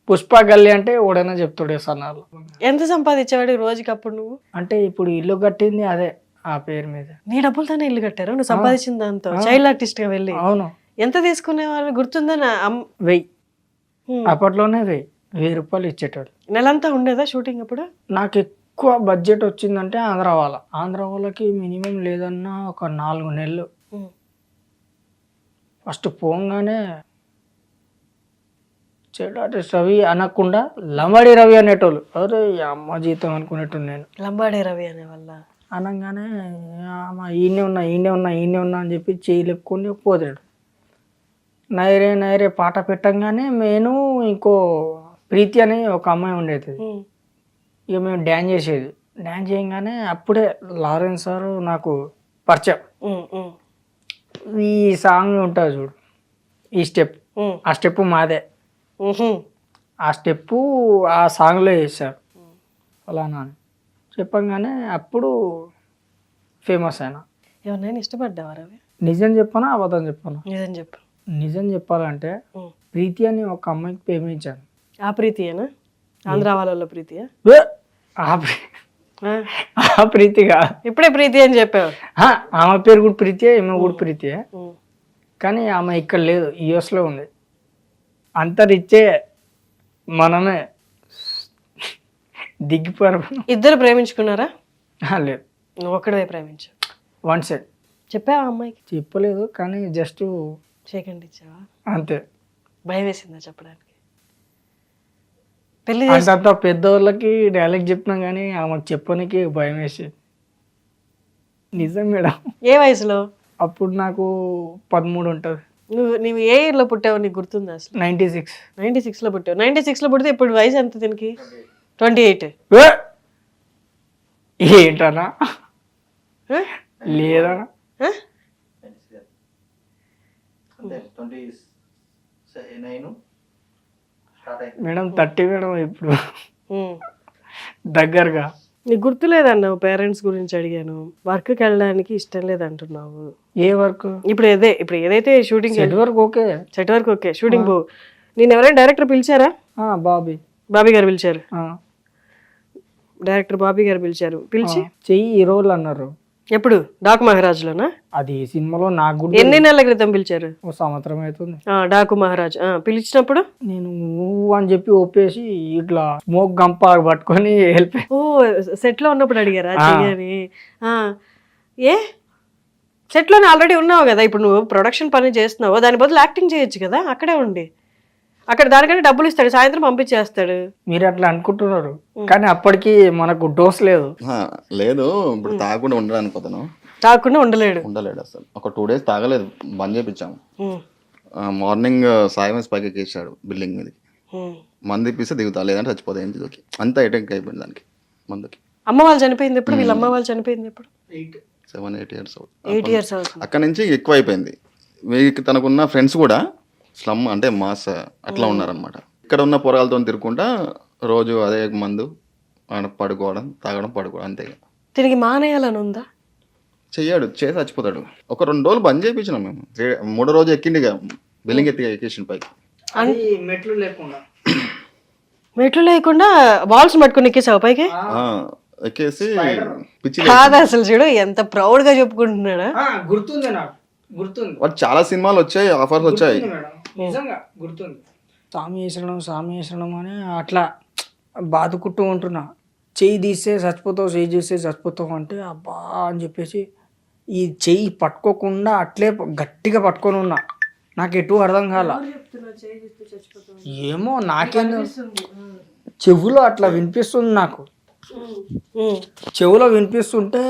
పుష్ప గల్లీ అంటే ఎవడైనా చెప్తాడే సన్నాలు. ఎంత సంపాదించేవాడు రోజుకి అప్పుడు నువ్వు? అంటే ఇప్పుడు ఇల్లు కట్టింది అదే ఆ పేరు మీద. నీ డబ్బులతోనే ఇల్లు కట్టారు నువ్వు సంపాదించిన దాంతో? చైల్డ్ ఆర్టిస్ట్ గా వెళ్ళి అవును. ఎంత తీసుకునేవాళ్ళు గుర్తుందా? 1000 అప్పట్లోనే 1000 రూపాయలు ఇచ్చేటోళ్ళు. నెలంతా ఉండేదా షూటింగ్ అప్పుడు? నాకు ఎక్కువ బడ్జెట్ వచ్చిందంటే ఆంధ్ర వాళ్ళకి మినిమం లేదన్నా ఒక 4 నెలలు. ఫస్ట్ పోగానే చైల్డ్ ఆర్టిస్ట్ రవి అనకుండా లంబాడి రవి అనేటోళ్ళు. అరే అమ్మ జీతం అనుకునేట్టు నేను. లంబాడి రవి అనే వల్ల అనగానే ఈయనే ఉన్నా అని చెప్పి చేయి లేపుకొని పోతాడు. నైరే నైరే పాట పెట్టంగానే నేను ఇంకో ప్రీతి అని ఒక అమ్మాయి ఉండేది. ఇక మేము డ్యాన్స్ చేసేది. డ్యాన్స్ చేయగానే అప్పుడే లారెన్స్ సార్ నాకు పరిచయం. ఈ సాంగ్ ఉంటుంది చూడు, ఈ స్టెప్, ఆ స్టెప్ మాదే. ఆ స్టెప్పు ఆ సాంగ్లో వేసారు ఫలానా అని చెప్పంగానే అప్పుడు ఫేమస్ అయినా. ఎవరినైనా ఇష్టపడ్డావా రవి? నిజం చెప్పానా అబద్ధం చెప్పాను? నిజం చెప్పు. నిజం చెప్పాలంటే ప్రీతి అని ఒక అమ్మాయికి ప్రేమించాను. ఆ ప్రీతియేనా? ఆంధ్ర వాళ్ళ ప్రీతియా? ఆ ప్రీతిగా ఇప్పుడే ప్రీతి అని చెప్పావు. ఆమె పేరు కూడా ప్రీతియే, ఈమె కూడా ప్రీతియే. కానీ ఆమె ఇక్కడ లేదు, యుఎస్లో ఉంది. అంత రిచ్చే మనమే దిగిపోయారు. ఇద్దరు ప్రేమించుకున్నారా? లేదు, నువ్వు ఒక్కడే ప్రేమించు. One side. చెప్పావా అమ్మాయికి? చెప్పలేదు, కానీ జస్ట్ సెకండ్ ఇచ్చావా? అంతే. భయం వేసిందా చెప్పడానికి? పెళ్లి అంత పెద్దవాళ్ళకి డైలాగ్ చెప్పినా కానీ ఆమెకు చెప్పడానికి భయం వేసేది. నిజం మేడం. ఏ వయసులో? అప్పుడు నాకు 13 ఉంటుంది. నువ్వు ఏ ఇయర్లో పుట్టావు నీకు గుర్తుందా అసలు? 96. 96లో పుట్టావు. 96లో పుడితే ఇప్పుడు వయసు ఎంత దీనికి? 28. ఏంటన్నా? లేదన్నా. మేడం 30 మేడం ఇప్పుడు దగ్గరగా. నీకు గుర్తులేదన్నావు. పేరెంట్స్ గురించి అడిగాను. వర్క్కి వెళ్ళడానికి ఇష్టం లేదంటున్నావు. ఏ వర్క్? ఇప్పుడు ఏదైతే shooting set work okay. Set work okay. Shooting పో. నేను ఎవరైనా డైరెక్టర్ పిలిచారా? బాబీ గారు పిలిచారు. డైరెక్టర్ బాబీ గారు పిలిచారు. పిలిచి చెయ్యి ఈ రోజులు అన్నారు. ఎప్పుడు? డాకు మహారాజ్లోనా? అది సినిమాలో నాకు కూడా. ఎన్ని నెలల క్రితం పిలిచారు? ఓ సంవత్సరం అవుతుంది. డాకు మహారాజ్ పిలిచినప్పుడు నేను నువ్వు అని చెప్పి ఒప్పేసి ఇట్లా స్మోక్ గంప పట్టుకొని వెళ్ళిపోయి. ఓ సెట్ లో ఉన్నప్పుడు అడిగారా చెయ్యని? ఏ సెట్ లోనే ఆల్రెడీ ఉన్నావు కదా. ఇప్పుడు నువ్వు ప్రొడక్షన్ పని చేస్తున్నావు, దాని బదులు యాక్టింగ్ చేయొచ్చు కదా అక్కడే ఉండి. అక్కడ దానికంటే డబ్బులు ఇస్తాడు, సాయంత్రం పంపించేస్తాడు. మీరు అట్లా అనుకుంటున్నారు, కానీ అప్పటికి మనకు డోస్ లేదు. లేదు, ఇప్పుడు తాగకుండా ఉండడానికి పోతాను. తాగకుండా ఉండలేడు అసలు. ఒక 2 days తాగలేదు, బంద్ చేయించాము. మార్నింగ్ సాయం పైకి ఎక్కేసాడు బిల్డింగ్ మీదకి. ఉమ్. మంది ఇప్పిస్తే దిగుతా, లేదంటే చచ్చిపోతాయి ఇంటికి. అంతా అటాక్ అయిపోయింది దానికి, మందుకి. అమ్మ వాళ్ళు చనిపోయింది ఎప్పుడు? వీళ్ళ అమ్మ వాళ్ళు చనిపోయింది ఎప్పుడు? 7-8 years 8 years అవుతుంది. అక్కడ నుంచి ఎక్కువ అయిపోయింది. వీరికి తనకున్న ఫ్రెండ్స్ కూడా స్లమ్ అంటే మాస్ అట్లా ఉన్నారనమాట. ఇక్కడ ఉన్న పొరగాలతో తిరుగుకుంటా రోజు అదే మందు పడుకోవడం, తాగడం, పడుకోవడం, అంతే. తిరిగి మానేయాలని ఉందా? చెయ్యాడు, చేసి చచ్చిపోతాడు. ఒక 2 రోజులు బంద్ చేయించినాం మేము. 3వ రోజు ఎక్కిండిగా బిల్డింగ్ ఎక్కేసిన పైకి. అది మెట్లు లేకుండా మెట్లు లేకుండా వాల్స్ పట్టుకుని ఎక్కేసావు పైకి? ఎక్కేసి పిచ్చి కాదు అసలు చూడు ఎంత ప్రౌడ్ గా చెప్పుకుంటున్నాడా. గుర్తుంది నాకు, గుర్తుంది. వాడు చాలా సినిమాలు వచ్చాయి, ఆఫర్స్ వచ్చాయి. మేడం నిజంగా గుర్తుంది. సామి వేసడం అని అట్లా బాదుకుంటూ ఉంటున్నా. చెయ్యి తీస్తే చచ్చిపోతావు, చెయ్యి తీస్తే చచ్చిపోతావు అంటే అబ్బా అని చెప్పేసి ఈ చెయ్యి పట్టుకోకుండా అట్లే గట్టిగా పట్టుకొని ఉన్నా. నాకు ఎటు అర్థం కాల. ఏమో నాకేం చెవులో అట్లా వినిపిస్తుంది నాకు. చెవులో వినిపిస్తుంటే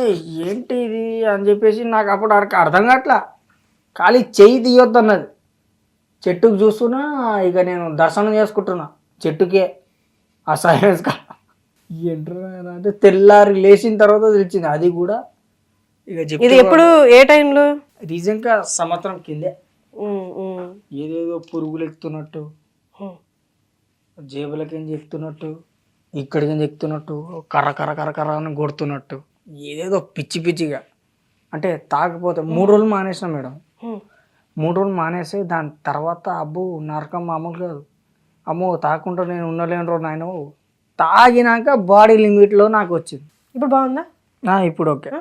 ఏంటి ఇది అని చెప్పేసి నాకు అప్పుడు అర్థం కావట్లా. ఖాళీ చెయ్యి తీయొద్దు అన్నది. చెట్టుకు చూస్తున్నా, ఇక నేను దర్శనం చేసుకుంటున్నా చెట్టుకే. ఆ సైలెన్స్ ఏంట్రా అంటే తెల్లారి లేచిన తర్వాత తెలిసింది. అది కూడా ఇక ఇది ఎప్పుడు ఏ టైంలో? రీసెంట్గా సంవత్సరం కిందే. ఏదేదో పురుగులు ఎక్కుతున్నట్టు, జేబులకేం ఎక్కుతున్నట్టు, ఇక్కడికేం ఎక్కుతున్నట్టు, కర్ర కర్ర కర్ర కర్ర అని కొడుతున్నట్టు, ఏదేదో పిచ్చి పిచ్చిగా. అంటే తాకపోతే 3 రోజులు మానేసిన మేడం. 3 రోజులు మానేసి దాని తర్వాత అబ్బు నరకం మామూలు కాదు. అమ్మో తాకుంటా నేను ఉండలేను రో నాయన. తాగినాక బాడీ లిమిట్లో నాకు వచ్చింది. ఇప్పుడు బాగుందా? ఇప్పుడు ఓకే.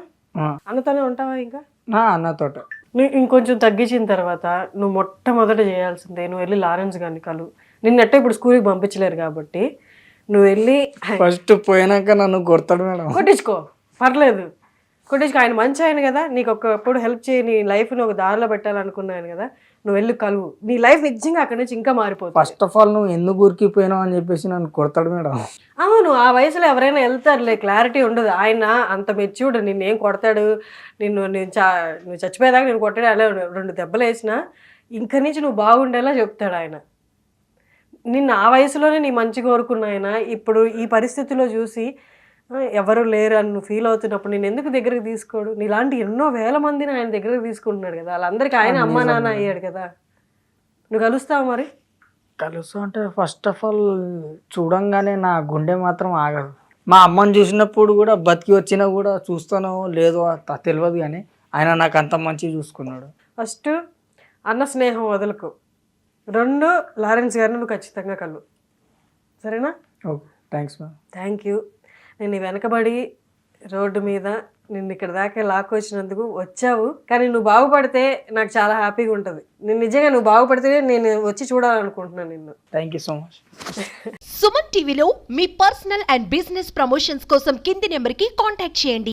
అన్నతోనే ఉంటావా ఇంకా? అన్నతోట నువ్వు ఇంకొంచెం తగ్గించిన తర్వాత నువ్వు మొట్టమొదట చేయాల్సిందే, నువ్వు వెళ్ళి లారెన్స్ గారిని కలు. నిన్నట్టే ఇప్పుడు స్కూల్కి పంపించలేరు కాబట్టి నువ్వు వెళ్ళి ఫస్ట్ పోయినాక నన్ను కొడతాడు మేడం. కొట్టించుకో, పర్లేదు కొట్టించుకో. ఆయన మంచి ఆయన కదా, నీకు ఒకప్పుడు హెల్ప్ చేయి, నీ లైఫ్ని ఒక దారిలో పెట్టాలనుకున్నాను కదా, నువ్వు వెళ్ళి కలువు. నీ లైఫ్ నిజంగా అక్కడి నుంచి ఇంకా మారిపోతుంది. ఫస్ట్ ఆఫ్ ఆల్ నువ్వు ఎందుకు ఉరికిపోయినావు అని చెప్పేసి నన్ను కొడతాడు మేడం. అవును, ఆ వయసులో ఎవరైనా వెళ్తారులే, క్లారిటీ ఉండదు. ఆయన అంత మెచ్యూర్డ్, నిన్నేం కొడతాడు, నువ్వు చచ్చిపోయేదాకా నేను కొట్టాడు, అలా 2 దెబ్బలు వేసినా ఇంక నుంచి నువ్వు బాగుండేలా చెప్తాడు ఆయన. నిన్ను ఆ వయసులోనే నీ మంచి కోరుకున్న ఆయన ఇప్పుడు ఈ పరిస్థితిలో చూసి ఎవరు లేరు అని నువ్వు ఫీల్ అవుతున్నప్పుడు నేను ఎందుకు దగ్గరికి తీసుకోడు? నీలాంటి ఎన్నో వేల మందిని ఆయన దగ్గరకు తీసుకుంటున్నాడు కదా, వాళ్ళందరికీ ఆయన అమ్మా నాన్న అయ్యాడు కదా. నువ్వు కలుస్తావు మరి? కలుస్తా అంటే ఫస్ట్ ఆఫ్ ఆల్ చూడంగానే నా గుండె మాత్రం ఆగదు. మా అమ్మని చూసినప్పుడు కూడా బతికి వచ్చినా కూడా చూస్తానో లేదో తెలియదు, కానీ ఆయన నాకు అంత మంచిగా చూసుకున్నాడు. ఫస్ట్ అన్న స్నేహం వదులుకో. 2 లారెన్స్ గారిని నువ్వు ఖచ్చితంగా కలువు, సరేనా? Okay, thanks ma'am. Thank you. నేను వెనకబడి రోడ్డు మీద నిన్ను ఇక్కడ దాకా లాక్కొచ్చినందుకు వచ్చావు, కానీ నువ్వు బాగుపడితే నాకు చాలా హ్యాపీగా ఉంటుంది. నేను నిజంగా నువ్వు బాగుపడితే నేను వచ్చి చూడాలనుకుంటున్నాను నిన్ను. Thank you so much. Suman టీవీలో మీ పర్సనల్ అండ్ బిజినెస్ ప్రమోషన్స్ కోసం కింది నెంబర్కి కాంటాక్ట్ చేయండి.